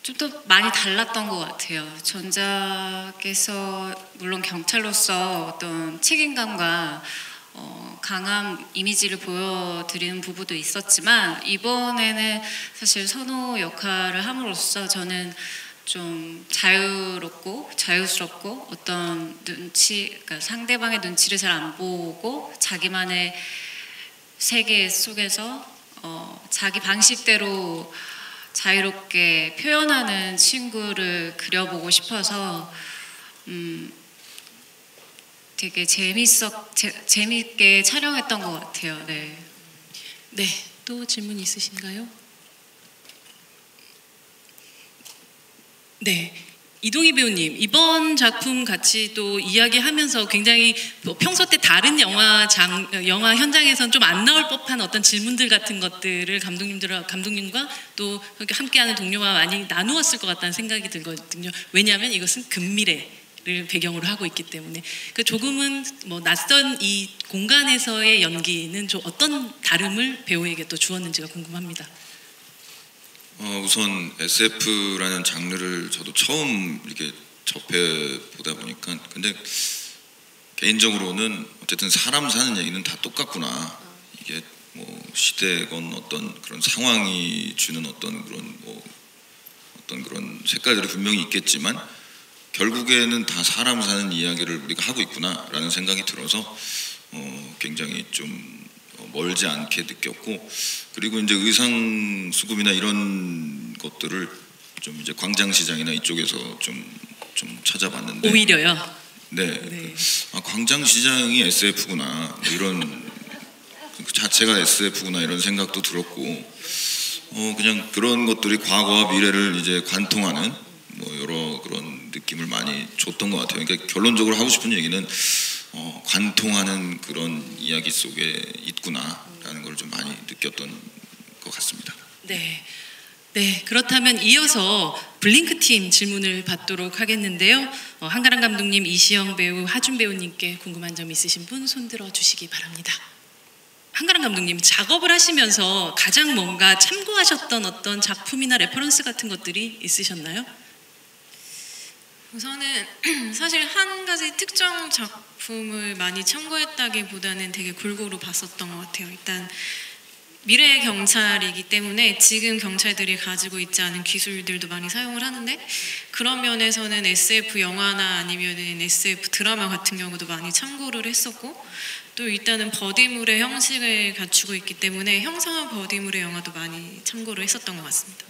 좀 더 많이 달랐던 것 같아요. 전작에서 물론 경찰로서 어떤 책임감과 강한 이미지를 보여드리는 부분도 있었지만 이번에는 사실 선호 역할을 함으로써 저는 좀 자유스럽고 어떤 그러니까 상대방의 눈치를 잘 안 보고 자기만의 세계 속에서 자기 방식대로 자유롭게 표현하는 친구를 그려보고 싶어서 되게 재밌게 촬영했던 것 같아요. 네. 네, 또 질문 있으신가요? 네. 이동희 배우님, 이번 작품 같이 또 이야기하면서 굉장히 평소 때 다른 영화 현장에선 좀 안 나올 법한 어떤 질문들 같은 것들을 감독님과 또 함께하는 동료와 많이 나누었을 것 같다는 생각이 들거든요. 왜냐하면 이것은 근미래를 배경으로 하고 있기 때문에 그 조금은 뭐 낯선 이 공간에서의 연기는 좀 어떤 다름을 배우에게 또 주었는지가 궁금합니다. 우선 SF라는 장르를 저도 처음 이렇게 접해 보다 보니까 근데 개인적으로는 어쨌든 사람 사는 얘기는 다 똑같구나. 이게 뭐 시대건 어떤 그런 상황이 주는 어떤 그런 색깔들이 분명히 있겠지만 결국에는 다 사람 사는 이야기를 우리가 하고 있구나라는 생각이 들어서 굉장히 좀 멀지 않게 느꼈고, 그리고 이제 의상 수급이나 이런 것들을 좀 이제 광장시장이나 이쪽에서 좀 찾아봤는데 오히려요? 네. 광장시장이 SF구나 이런 그 자체가 SF구나 이런 생각도 들었고, 그냥 그런 것들이 과거와 미래를 이제 관통하는 뭐 여러 그런 느낌을 많이 줬던 것 같아요. 그러니까 결론적으로 하고 싶은 얘기는 관통하는 그런 이야기 속에 있구나라는 걸 좀 많이 느꼈던 것 같습니다. 네. 네, 그렇다면 이어서 블링크 팀 질문을 받도록 하겠는데요. 한가람 감독님, 이시영 배우, 하준 배우님께 궁금한 점 있으신 분 손들어 주시기 바랍니다. 한가람 감독님, 작업을 하시면서 가장 뭔가 참고하셨던 어떤 작품이나 레퍼런스 같은 것들이 있으셨나요? 우선은 사실 한 가지 특정 작품을 많이 참고했다기보다는 되게 골고루 봤었던 것 같아요. 일단 미래의 경찰이기 때문에 지금 경찰들이 가지고 있지 않은 기술들도 많이 사용을 하는데, 그런 면에서는 SF 영화나 아니면 SF 드라마 같은 경우도 많이 참고를 했었고, 또 일단은 버디물의 형식을 갖추고 있기 때문에 형상화 버디물의 영화도 많이 참고를 했었던 것 같습니다.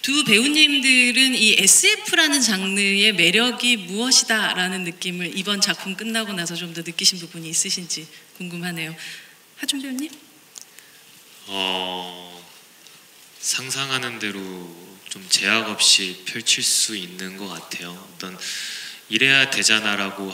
두 배우님들은 이 SF라는 장르의 매력이 무엇이다라는 느낌을 이번 작품 끝나고 나서 좀 더 느끼신 부분이 있으신지 궁금하네요. 하준 배우님? 상상하는 대로 좀 제약 없이 펼칠 수 있는 것 같아요. 어떤 이래야 되잖아라고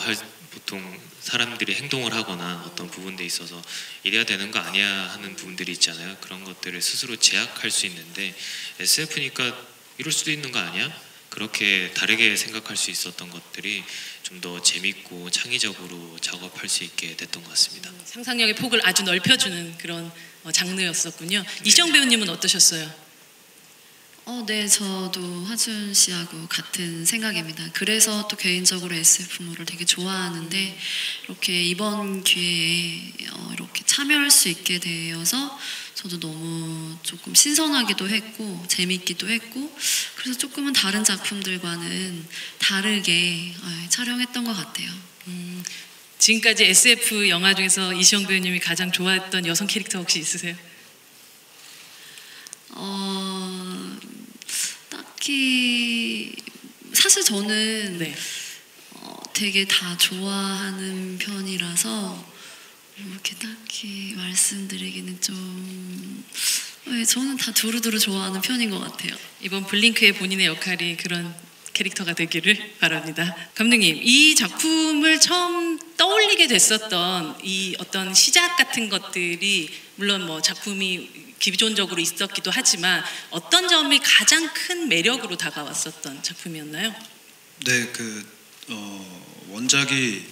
보통 사람들이 행동을 하거나 어떤 부분에 있어서 이래야 되는 거 아니야 하는 부분들이 있잖아요. 그런 것들을 스스로 제약할 수 있는데 SF니까 이럴 수도 있는 거 아니야? 그렇게 다르게 생각할 수 있었던 것들이 좀 더 재밌고 창의적으로 작업할 수 있게 됐던 것 같습니다. 상상력의 폭을 아주 넓혀주는 그런 장르였었군요. 이시영 배우님은 어떠셨어요? 네, 저도 하준 씨하고 같은 생각입니다. 그래서 또 개인적으로 SF물을 되게 좋아하는데, 이렇게 이번 기회에 이렇게 참여할 수 있게 되어서 저도 너무 조금 신선하기도 했고 재밌기도 했고, 그래서 조금은 다른 작품들과는 다르게 촬영했던 것 같아요. 지금까지 SF 영화 중에서 이시영 배우님이 가장 좋아했던 여성 캐릭터 혹시 있으세요? 딱히 사실 저는 되게 다 좋아하는 편이라서 이렇게 딱히 말씀드리기는 좀 저는 다 두루두루 좋아하는 편인 것 같아요. 이번 블링크의 본인의 역할이 그런 캐릭터가 되기를 바랍니다. 감독님, 이 작품을 처음 떠올리게 됐었던 이 어떤 시작 같은 것들이 물론 뭐 작품이 기존적으로 있었기도 하지만 어떤 점이 가장 큰 매력으로 다가왔었던 작품이었나요? 네, 원작이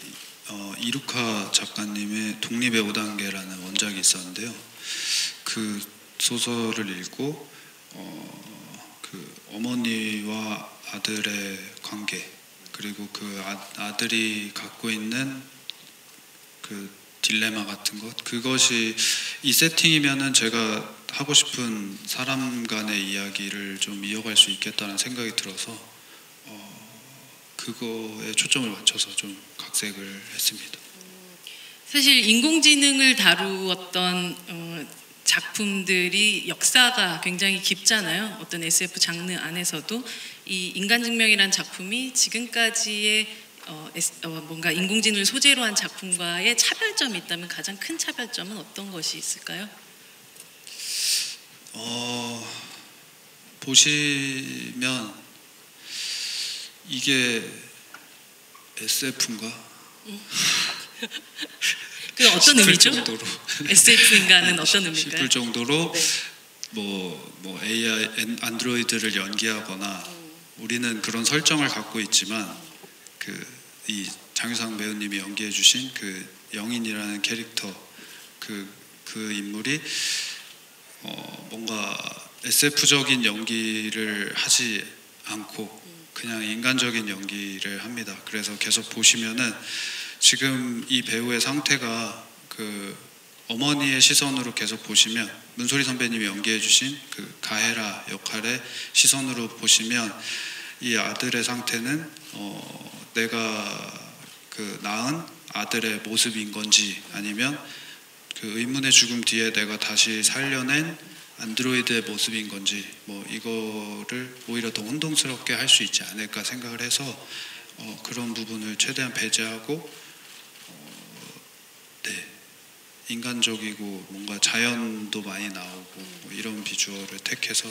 이루카 작가님의 독립의 5단계라는 원작이 있었는데요. 그 소설을 읽고 그 어머니와 아들의 관계, 그리고 그 아들이 갖고 있는 그 딜레마 같은 것, 그것이 이 세팅이면은 제가 하고 싶은 사람 간의 이야기를 좀 이어갈 수 있겠다는 생각이 들어서 그거에 초점을 맞춰서 좀 각색을 했습니다. 사실 인공지능을 다루었던 작품들이 역사가 굉장히 깊잖아요. 어떤 SF 장르 안에서도 이 인간증명이란 작품이 지금까지의 뭔가 인공지능을 소재로 한 작품과의 차별점이 있다면 가장 큰 차별점은 어떤 것이 있을까요? 보시면 이게 SF인가? 그 어떤 의미죠? SF인가는 어떤 의미일까요? 싶을 정도로 뭐 AI 안드로이드를 연기하거나 우리는 그런 설정을 갖고 있지만 이 장유상 배우님이 연기해주신 그 영인이라는 캐릭터 그 인물이 뭔가 SF적인 연기를 하지 않고 그냥 인간적인 연기를 합니다. 그래서 계속 보시면은 지금 이 배우의 상태가 그 어머니의 시선으로 계속 보시면 문소리 선배님이 연기해주신 그 가헤라 역할의 시선으로 보시면 이 아들의 상태는 내가 그 낳은 아들의 모습인 건지 아니면 그 의문의 죽음 뒤에 내가 다시 살려낸 안드로이드의 모습인 건지 뭐 이거를 오히려 더 혼동스럽게 할 수 있지 않을까 생각을 해서 그런 부분을 최대한 배제하고 인간적이고 뭔가 자연도 많이 나오고 뭐 이런 비주얼을 택해서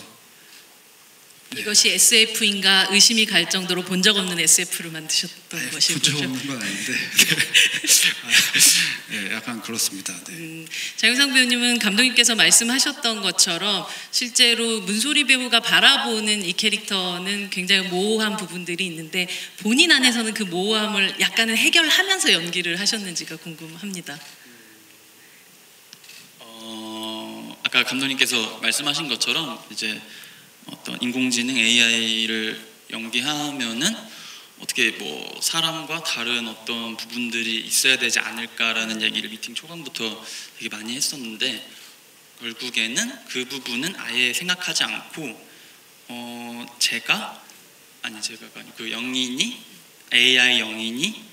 이것이 SF인가 의심이 갈 정도로 본 적 없는 SF를 만드셨던 것이죠. 본 적 없는 건 아닌데 네, 약간 그렇습니다. 네. 장유상 배우님은 감독님께서 말씀하셨던 것처럼 실제로 문소리 배우가 바라보는 이 캐릭터는 굉장히 모호한 부분들이 있는데 본인 안에서는 그 모호함을 약간은 해결하면서 연기를 하셨는지가 궁금합니다. 아까 감독님께서 말씀하신 것처럼 이제 어떤 인공지능 AI를 연기하면은 어떻게 뭐 사람과 다른 어떤 부분들이 있어야 되지 않을까라는 얘기를 미팅 초반부터 되게 많이 했었는데 결국에는 그 부분은 아예 생각하지 않고 제가 아니고 그 영인이 AI 영인이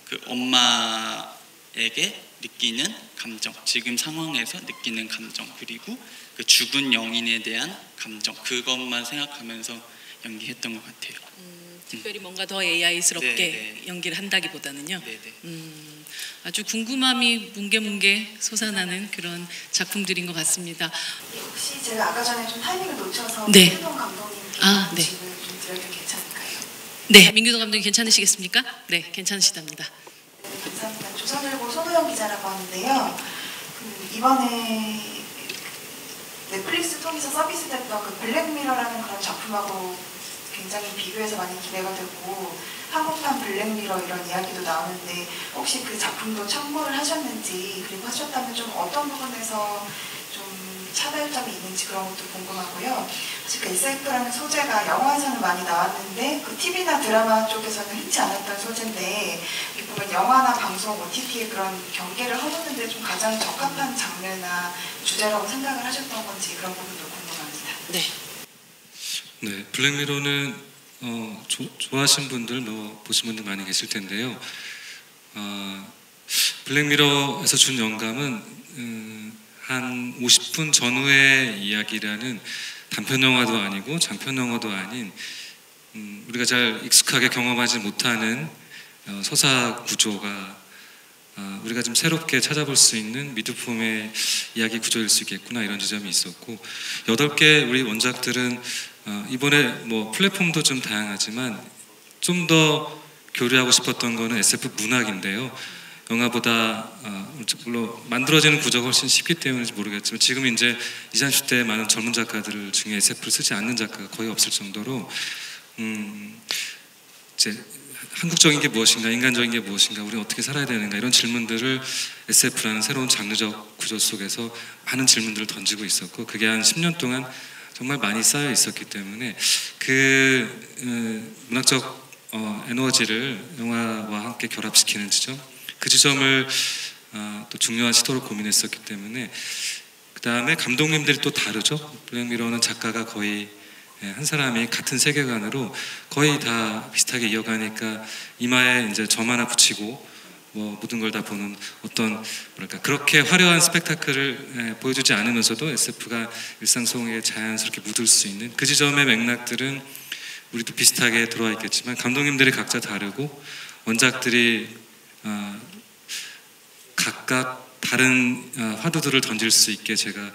그 엄마에게 느끼는 감정, 지금 상황에서 느끼는 감정, 그리고 그 죽은 영인에 대한 감정, 그것만 생각하면서 연기했던 것 같아요. 특별히 뭔가 더 AI스럽게 연기를 한다기보다는요. 아주 궁금함이 뭉게뭉게 솟아나는 그런 작품들인 것 같습니다. 혹시 제가 아까 전에 좀 타이밍을 놓쳐서 네. 민규동 감독님께 질문을 좀 드려도 괜찮을까요? 네, 민규동 감독님 괜찮으시겠습니까? 네, 괜찮으시답니다. 네, 감사합니다. 조선일보 손호영 기자라고 하는데요. 이번에 넷플릭스 통해서 서비스됐던 그 블랙미러라는 그런 작품하고 굉장히 비교해서 많이 기대가 되고 한국판 블랙미러 이런 이야기도 나오는데 혹시 그 작품도 참고를 하셨는지 그리고 하셨다면 좀 어떤 부분에서 좀 차별점이 있는지 그런 것도 궁금하고요. 사실 그 SF라는 소재가 영화에서는 많이 나왔는데 그 TV나 드라마 쪽에서는 흔치 않았던 소재인데 이 부분 영화나 방송, OTT의 그런 경계를 허무는 데 좀 가장 적합한 장르나 주제라고 생각을 하셨던 건지 그런 부분도 궁금합니다. 네, 블랙미러는 좋아하시는 분들, 보신 분들 많이 계실 텐데요. 블랙미러에서 준 영감은 한 50분 전후의 이야기라는 단편 영화도 아니고 장편 영화도 아닌 우리가 잘 익숙하게 경험하지 못하는 서사 구조가 우리가 좀 새롭게 찾아볼 수 있는 미드폼의 이야기 구조일 수 있겠구나 이런 지점이 있었고 8개 우리 원작들은 이번에 뭐 플랫폼도 좀 다양하지만 좀 더 교류하고 싶었던 거는 SF 문학인데요. 영화보다 물론 만들어지는 구조가 훨씬 쉽기 때문인지 모르겠지만 지금 이제 20, 30대 많은 젊은 작가들 중에 SF를 쓰지 않는 작가가 거의 없을 정도로 이제 한국적인 게 무엇인가, 인간적인 게 무엇인가, 우리는 어떻게 살아야 되는가 이런 질문들을 SF라는 새로운 장르적 구조 속에서 많은 질문들을 던지고 있었고 그게 한 10년 동안 정말 많이 쌓여 있었기 때문에 그 문학적 에너지를 영화와 함께 결합시키는 지점 그 지점을 또 중요한 시도로 고민했었기 때문에 그 다음에 감독님들이 또 다르죠. 블랙미러는 작가가 거의 한 사람이 같은 세계관으로 거의 다 비슷하게 이어가니까 이마에 이제 점 하나 붙이고 뭐 모든 걸 다 보는 어떤 뭐랄까 그렇게 화려한 스펙타클을 보여주지 않으면서도 SF가 일상 속에 자연스럽게 묻을 수 있는 그 지점의 맥락들은 우리도 비슷하게 들어와 있겠지만 감독님들이 각자 다르고 원작들이 각각 다른 화두들을 던질 수 있게 제가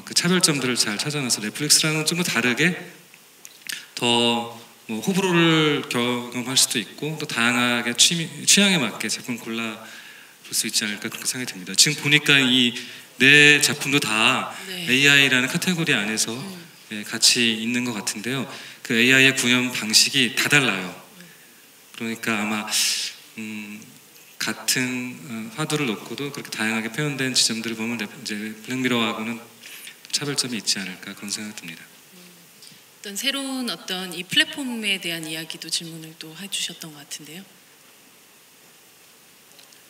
그 차별점들을 잘 찾아놔서 넷플릭스랑은 좀 더 다르게 더 뭐 호불호를 경험할 수도 있고 또 다양하게 취향에 맞게 작품 골라 볼 수 있지 않을까 그렇게 생각이 듭니다. 지금 보니까 이 네 작품도 다 네. AI라는 카테고리 안에서 같이 있는 것 같은데요. 그 AI의 구현 방식이 다 달라요. 그러니까 아마 같은 화두를 놓고도 그렇게 다양하게 표현된 지점들을 보면 이제 블랙미러하고는 차별점이 있지 않을까 그런 생각이 듭니다. 어떤 새로운 어떤 이 플랫폼에 대한 이야기도 질문을 또 해주셨던 것 같은데요.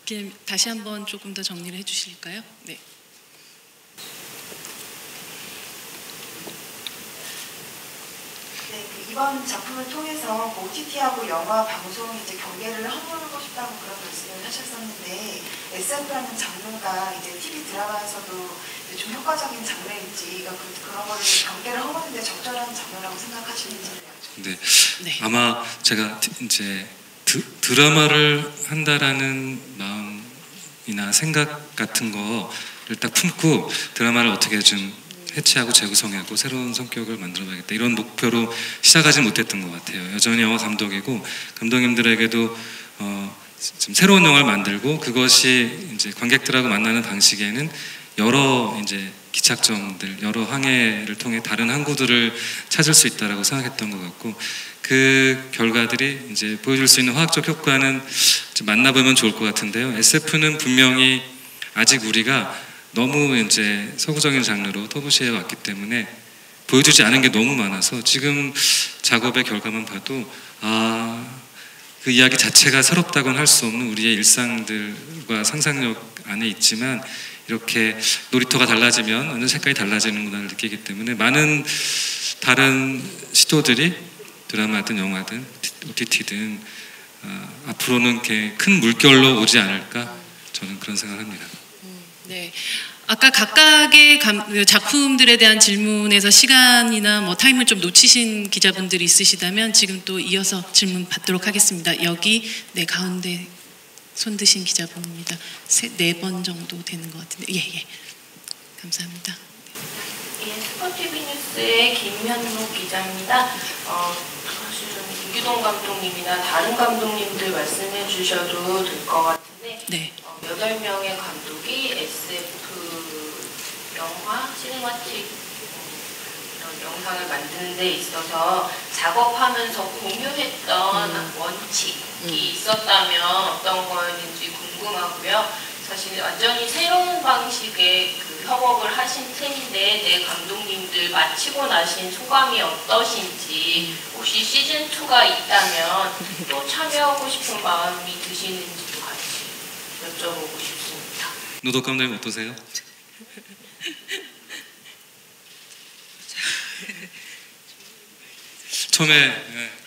그냥 다시 한번 조금 더 정리를 해주실까요? 네. 네, 이번 작품을 통해서 OTT하고 영화 방송 이제 경계를 허물고 싶다고 그런 말씀을 하셨었는데 SF라는 장르가 이제 TV 드라마에서도 좀 효과적인 장르인지 그런 거를 경계를 허무는데 적절한 장르라고 생각하시는지. 네. 아마 제가 이제 드라마를 한다라는 마음이나 생각 같은 거를 딱 품고 드라마를 어떻게 좀 해체하고 재구성하고 새로운 성격을 만들어봐야겠다 이런 목표로 시작하지 못했던 것 같아요. 여전히 영화 감독이고 감독님들에게도 좀 새로운 영화를 만들고 그것이 이제 관객들하고 만나는 방식에는 여러 이제 기착점들, 여러 항해를 통해 다른 항구들을 찾을 수 있다라고 생각했던 것 같고 그 결과들이 이제 보여줄 수 있는 화학적 효과는 좀 만나보면 좋을 것 같은데요. SF는 분명히 아직 우리가 너무 이제 서구적인 장르로 터부시해 왔기 때문에 보여주지 않은 게 너무 많아서 지금 작업의 결과만 봐도 그 이야기 자체가 새롭다고는 할 수 없는 우리의 일상들과 상상력 안에 있지만 이렇게 놀이터가 달라지면 완전 색깔이 달라지는구나를 느끼기 때문에 많은 다른 시도들이 드라마든 영화든 OTT든 앞으로는 이렇게 큰 물결로 오지 않을까 저는 그런 생각을 합니다. 네. 아까 각각의 작품들에 대한 질문에서 시간이나 뭐 타임을 좀 놓치신 기자분들이 있으시다면 지금 또 이어서 질문 받도록 하겠습니다. 여기 네 가운데 손 드신 기자분입니다. 4번 정도 되는 것 같은데 예. 감사합니다. 예, 스포티비 뉴스의 김현록 기자입니다. 사실 저는 임규동 감독님이나 다른 감독님들 말씀해 주셔도 될 것 같은데 네. 8명의 감독이 SF 영화, 시네마틱 이런 영상을 만드는 데 있어서 작업하면서 공유했던 원칙이 있었다면 어떤 거였는지 궁금하고요. 사실 완전히 새로운 방식의 그 협업을 하신 셈인데 내 감독님들 마치고 나신 소감이 어떠신지 혹시 시즌2가 있다면 또 참여하고 싶은 마음이 드시는지도 같이 여쭤보고 싶습니다. 노덕 감독님 어떠세요? 처음에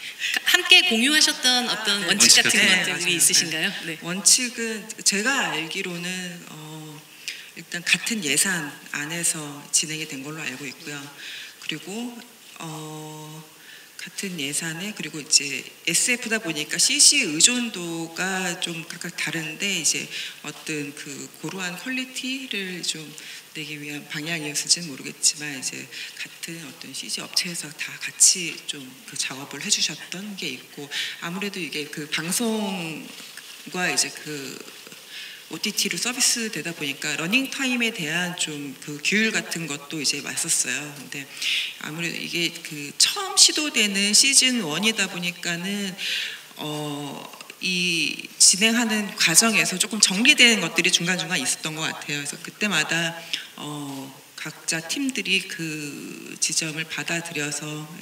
함께 공유하셨던 어떤 원칙 같은 것들이 있으신가요? 네. 원칙은 제가 알기로는 일단 같은 예산 안에서 진행이 된 걸로 알고 있고요. 그리고 같은 예산에 그리고 이제 SF다 보니까 CC 의존도가 좀 각각 다른데 이제 어떤 그 고루한 퀄리티를 좀 내기 위한 방향이었을지는 모르겠지만 이제 같은 어떤 CG 업체에서 다 같이 좀 그 작업을 해주셨던 게 있고 아무래도 이게 그 방송과 이제 그 OTT로 서비스 되다 보니까 러닝 타임에 대한 좀 그 규율 같은 것도 이제 맞섰어요. 근데 아무래도 이게 그 처음 시도되는 시즌 1이다 보니까는 이 진행하는 과정에서 조금 정리되는 것들이 중간중간 있었던 것 같아요. 그래서 그때마다 각자 팀들이 그 지점을 받아들여서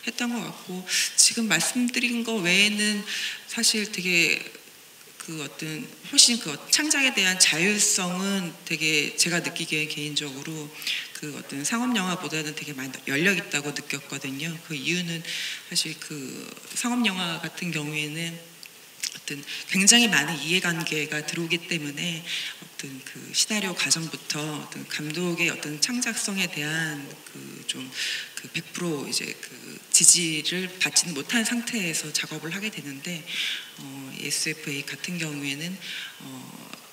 했던 것 같고 지금 말씀드린 거 외에는 사실 되게 그 어떤 훨씬 그 창작에 대한 자율성은 되게 제가 느끼기에 개인적으로 그 어떤 상업 영화보다는 되게 많이 열려 있다고 느꼈거든요. 그 이유는 사실 그 상업 영화 같은 경우에는 어떤 굉장히 많은 이해관계가 들어오기 때문에 어떤 그 시나리오 과정부터 어떤 감독의 어떤 창작성에 대한 그 좀 그 100% 이제 그 지지를 받지는 못한 상태에서 작업을 하게 되는데 SFA 같은 경우에는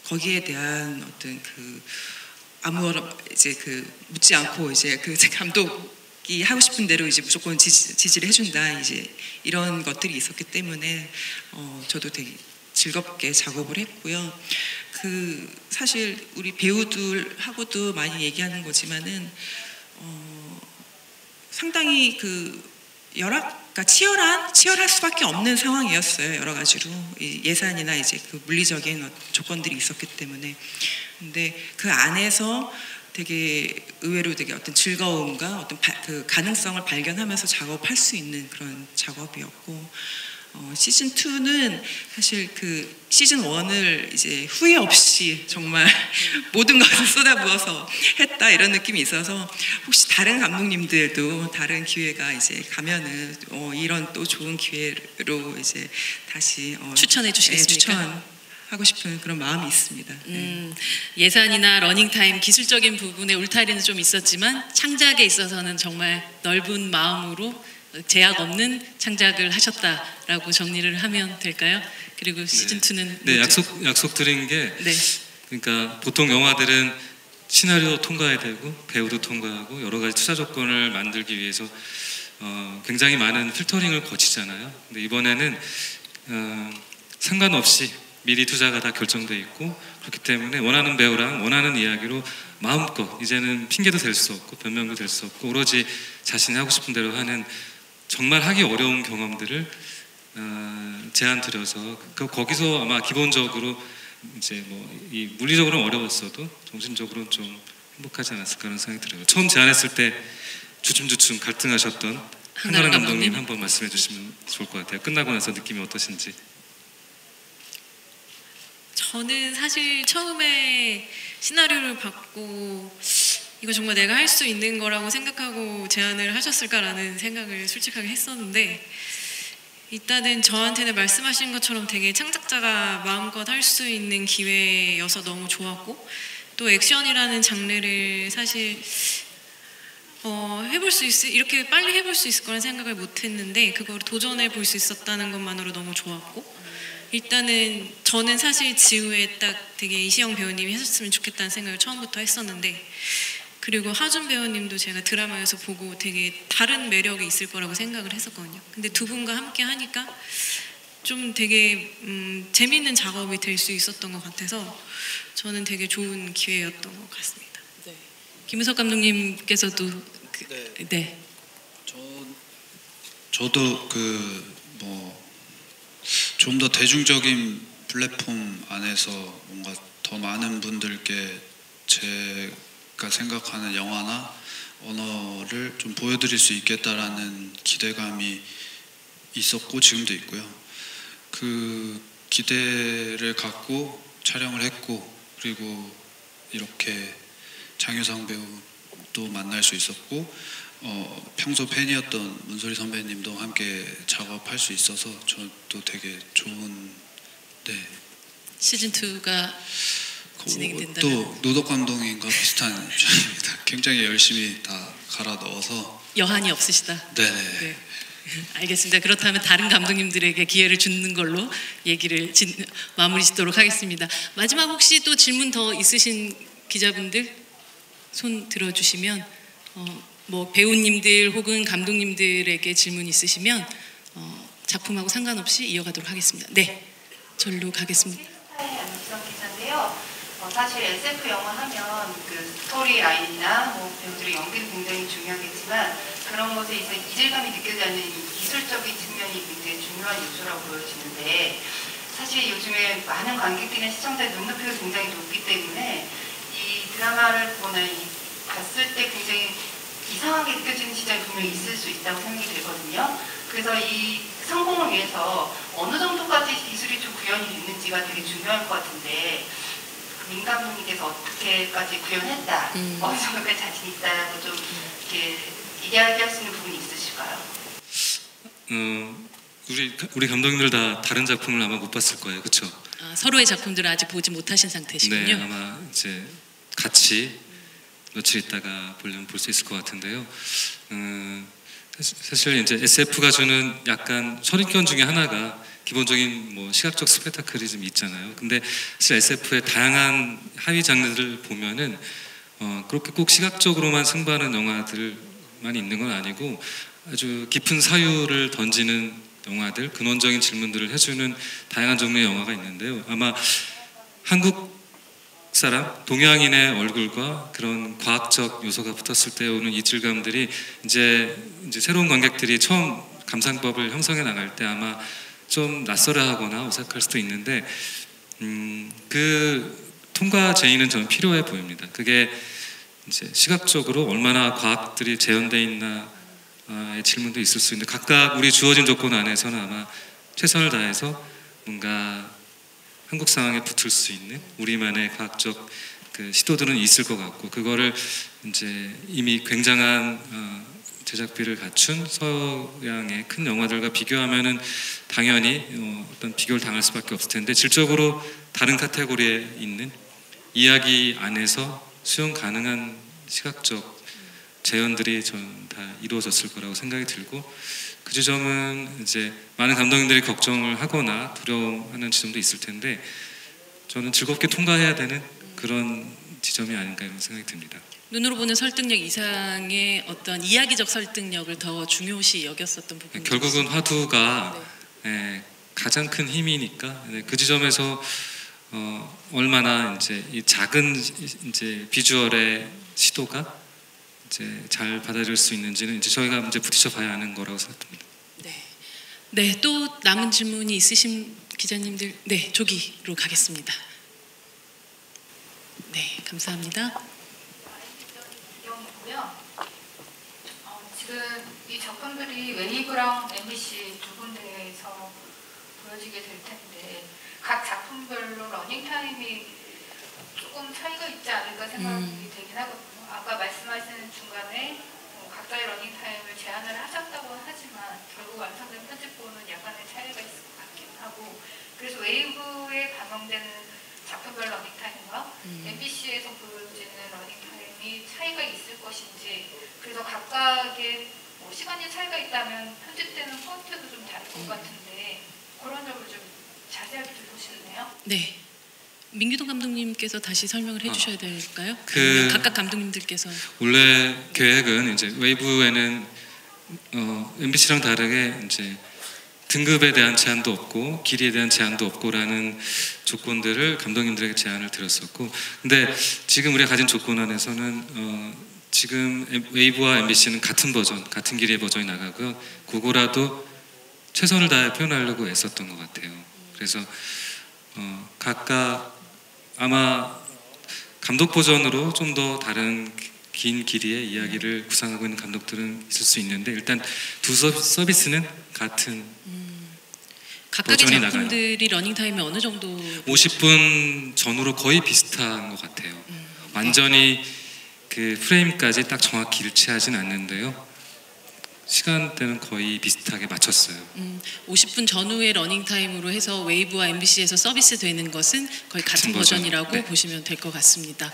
거기에 대한 어떤 그 아무런 이제 그 묻지 않고 이제 그 감독이 하고 싶은 대로 이제 무조건 지지를 해준다 이제 이런 것들이 있었기 때문에 저도 되게 즐겁게 작업을 했고요. 그 사실 우리 배우들하고도 많이 얘기하는 거지만은 상당히 그 그러니까 치열할 수밖에 없는 상황이었어요. 여러 가지로 예산이나 이제 그 물리적인 조건들이 있었기 때문에. 근데 그 안에서 되게 의외로 되게 어떤 즐거움과 어떤 그 가능성을 발견하면서 작업할 수 있는 그런 작업이었고. 시즌 2는 사실 그 시즌 1을 이제 후회 없이 정말 모든 것을 쏟아부어서 했다 이런 느낌이 있어서 혹시 다른 감독님들도 다른 기회가 이제 가면은 이런 또 좋은 기회로 이제 다시 추천해 주시겠습니까? 하고 싶은 그런 마음이 있습니다. 예산이나 러닝타임 기술적인 부분에 울타리는 좀 있었지만 창작에 있어서는 정말 넓은 마음으로 제약 없는 창작을 하셨다라고 정리를 하면 될까요? 그리고 시즌 2는 네, 약속드린 게 그러니까 보통 영화들은 시나리오 통과해야 되고 배우도 통과하고 여러 가지 투자 조건을 만들기 위해서 굉장히 많은 필터링을 거치잖아요. 근데 이번에는 상관없이 미리 투자가 다 결정돼 있고 그렇기 때문에 원하는 배우랑 원하는 이야기로 마음껏 이제는 핑계도 될 수 없고 변명도 될 수 없고 오로지 자신이 하고 싶은 대로 하는 정말 하기 어려운 경험들을 제안 드려서 거기서 아마 기본적으로 이제 뭐 이 물리적으로는 어려웠어도 정신적으로는 좀 행복하지 않았을까 하는 생각이 들어요. 처음 제안했을 때 주춤주춤 갈등하셨던 한가람 감독님 한번 말씀해 주시면 좋을 것 같아요. 끝나고 나서 느낌이 어떠신지. 저는 사실 처음에 시나리오를 받고 이거 정말 내가 할 수 있는 거라고 생각하고 제안을 하셨을까라는 생각을 솔직하게 했었는데 일단은 저한테는 말씀하신 것처럼 되게 창작자가 마음껏 할 수 있는 기회여서 너무 좋았고 또 액션이라는 장르를 사실 해볼 수 이렇게 빨리 해볼 수 있을 거란 생각을 못했는데 그걸 도전해 볼 수 있었다는 것만으로 너무 좋았고 일단은 저는 사실 지우에 딱 되게 이시영 배우님이 하셨으면 좋겠다는 생각을 처음부터 했었는데 그리고 하준 배우님도 제가 드라마에서 보고 되게 다른 매력이 있을 거라고 생각을 했었거든요. 근데 두 분과 함께 하니까 좀 되게 재미있는 작업이 될 수 있었던 것 같아서 저는 되게 좋은 기회였던 것 같습니다. 네. 김우석 감독님께서도 네. 저도 좀 더 대중적인 플랫폼 안에서 뭔가 더 많은 분들께 제가 생각하는 영화나 언어를 좀 보여드릴 수 있겠다라는 기대감이 있었고 지금도 있고요. 그 기대를 갖고 촬영을 했고 그리고 이렇게 장유상 배우도 만날 수 있었고 평소 팬이었던 문소리 선배님도 함께 작업할 수 있어서 저도 되게 좋은 시즌 2가 진행이 된다면 또 노덕 감독님과 비슷한 입장입니다. 굉장히 열심히 다 갈아 넣어서 여한이 없으시다. 네. 알겠습니다. 그렇다면 다른 감독님들에게 기회를 주는 걸로 얘기를 마무리 짓도록 하겠습니다. 마지막 혹시 또 질문 더 있으신 기자분들 손 들어주시면 뭐 배우님들 혹은 감독님들에게 질문 있으시면 작품하고 상관없이 이어가도록 하겠습니다. 네, 절로 가겠습니다. 안미정 기자인데요. 사실 SF 영화 하면 그 스토리 라인이나 뭐 배우들의 연기도 굉장히 중요하겠지만 그런 것에 있어 이질감이 느껴지지 않는 이 기술적인 측면이 굉장히 중요한 요소라고 보여지는데 사실 요즘에 많은 관객들이나 시청자의 눈높이가 굉장히 높기 때문에 이 드라마를 봤을 때 굉장히 이상하게 느껴지는 시점이 분명히 있을 수 있다고 생각이 들거든요. 그래서 이 성공을 위해서 어느 정도까지 기술이 좀 구현이 됐는지가 되게 중요할 것 같은데 민 감독님께서 어떻게까지 구현했다, 어느 정도까지 자신 있다고 좀 이렇게 이야기할 수 있는 부분이 있으실까요? 우리 감독님들 다 다른 작품을 아마 못 봤을 거예요, 그렇죠? 아, 서로의 작품들을 아직 보지 못하신 상태시군요. 네, 아마 이제 같이 며칠 있다가 보려면 볼 수 있을 것 같은데요. 사실 이제 SF가 주는 약간 선입견 중에 하나가 기본적인 뭐 시각적 스펙타클이 있잖아요. 근데 사실 SF의 다양한 하위 장르들을 보면은 그렇게 꼭 시각적으로만 승부하는 영화들만 있는 건 아니고 아주 깊은 사유를 던지는 영화들, 근원적인 질문들을 해주는 다양한 종류의 영화가 있는데요. 아마 한국 사람, 동양인의 얼굴과 그런 과학적 요소가 붙었을 때 오는 이질감들이 이제 새로운 관객들이 처음 감상법을 형성해 나갈 때 아마 좀 낯설어하거나 어색할 수도 있는데 그 통과 제의는 저는 필요해 보입니다. 그게 이제 시각적으로 얼마나 과학들이 재현되어 있나의 질문도 있을 수 있는데 각각 우리 주어진 조건 안에서는 아마 최선을 다해서 뭔가 한국 상황에 붙을 수 있는 우리만의 과학적 그 시도들은 있을 것 같고 그거를 이제 이미 굉장한 제작비를 갖춘 서양의 큰 영화들과 비교하면은 당연히 어떤 비교를 당할 수밖에 없을 텐데 질적으로 다른 카테고리에 있는 이야기 안에서 수용 가능한 시각적 재현들이 전 다 이루어졌을 거라고 생각이 들고 그 지점은 이제 많은 감독님들이 걱정을 하거나 두려워하는 지점도 있을 텐데 저는 즐겁게 통과해야 되는 그런 지점이 아닌가 이런 생각이 듭니다. 눈으로 보는 설득력 이상의 어떤 이야기적 설득력을 더 중요시 여겼었던 부분이 결국은 화두가 가장 큰 힘이니까 그 지점에서 얼마나 이제 이 작은 이제 비주얼의 시도가 이제 잘 받아들일 수 있는지는 이제 저희가 이제 부딪혀 봐야 하는 거라고 생각합니다. 네, 또 남은 질문이 있으신 기자님들, 네, 저기로 가겠습니다. 네, 감사합니다. 지금 이 작품들이 웨이브랑 MBC 두 군데에서 보여지게 될 텐데 각 작품별로 러닝타임이 조금 차이가 있지 않을까 생각이 되긴 하거든요. 아까 말씀하시는 중간에 각자의 러닝타임을 제한을 하셨다고 하지만 결국 완성된 편집본은 약간의 차이가 있을 것 같긴 하고 그래서 웨이브에 반영되는 작품별 러닝타임과 MBC에서 보여지는 러닝타임이 차이가 있을 것인지 그래서 각각의 시간이 차이가 있다면 편집되는 포인트도 좀 다를 것 같은데 그런 점을 좀 자세하게 들어보실래요? 네. 민규동 감독님께서 다시 설명을 해주셔야 될까요? 각각 감독님들께서 원래 계획은 이제 웨이브에는 MBC랑 다르게 이제 등급에 대한 제한도 없고 길이에 대한 제한도 없고라는 조건들을 감독님들에게 제안을 드렸었고, 근데 지금 우리가 가진 조건 안에서는 지금 웨이브와 MBC는 같은 버전, 같은 길이의 버전이 나가고요. 그거라도 최선을 다해 표현하려고 애썼던 것 같아요. 그래서 각각 아마 감독 버전으로 좀 더 다른 긴 길이의 이야기를 구상하고 있는 감독들은 있을 수 있는데 일단 두 서비스는 같은 각각의 버전이 작품들이 나가요. 러닝타임이 어느 정도 50분 전후로 거의 비슷한 것 같아요. 완전히 그 프레임까지 딱 정확히 일치하진 않는데요. 시간대는 거의 비슷하게 맞췄어요. 50분 전후의 러닝타임으로 해서 웨이브와 MBC에서 서비스 되는 것은 거의 같은 버전이라고 보시면 될 것 같습니다.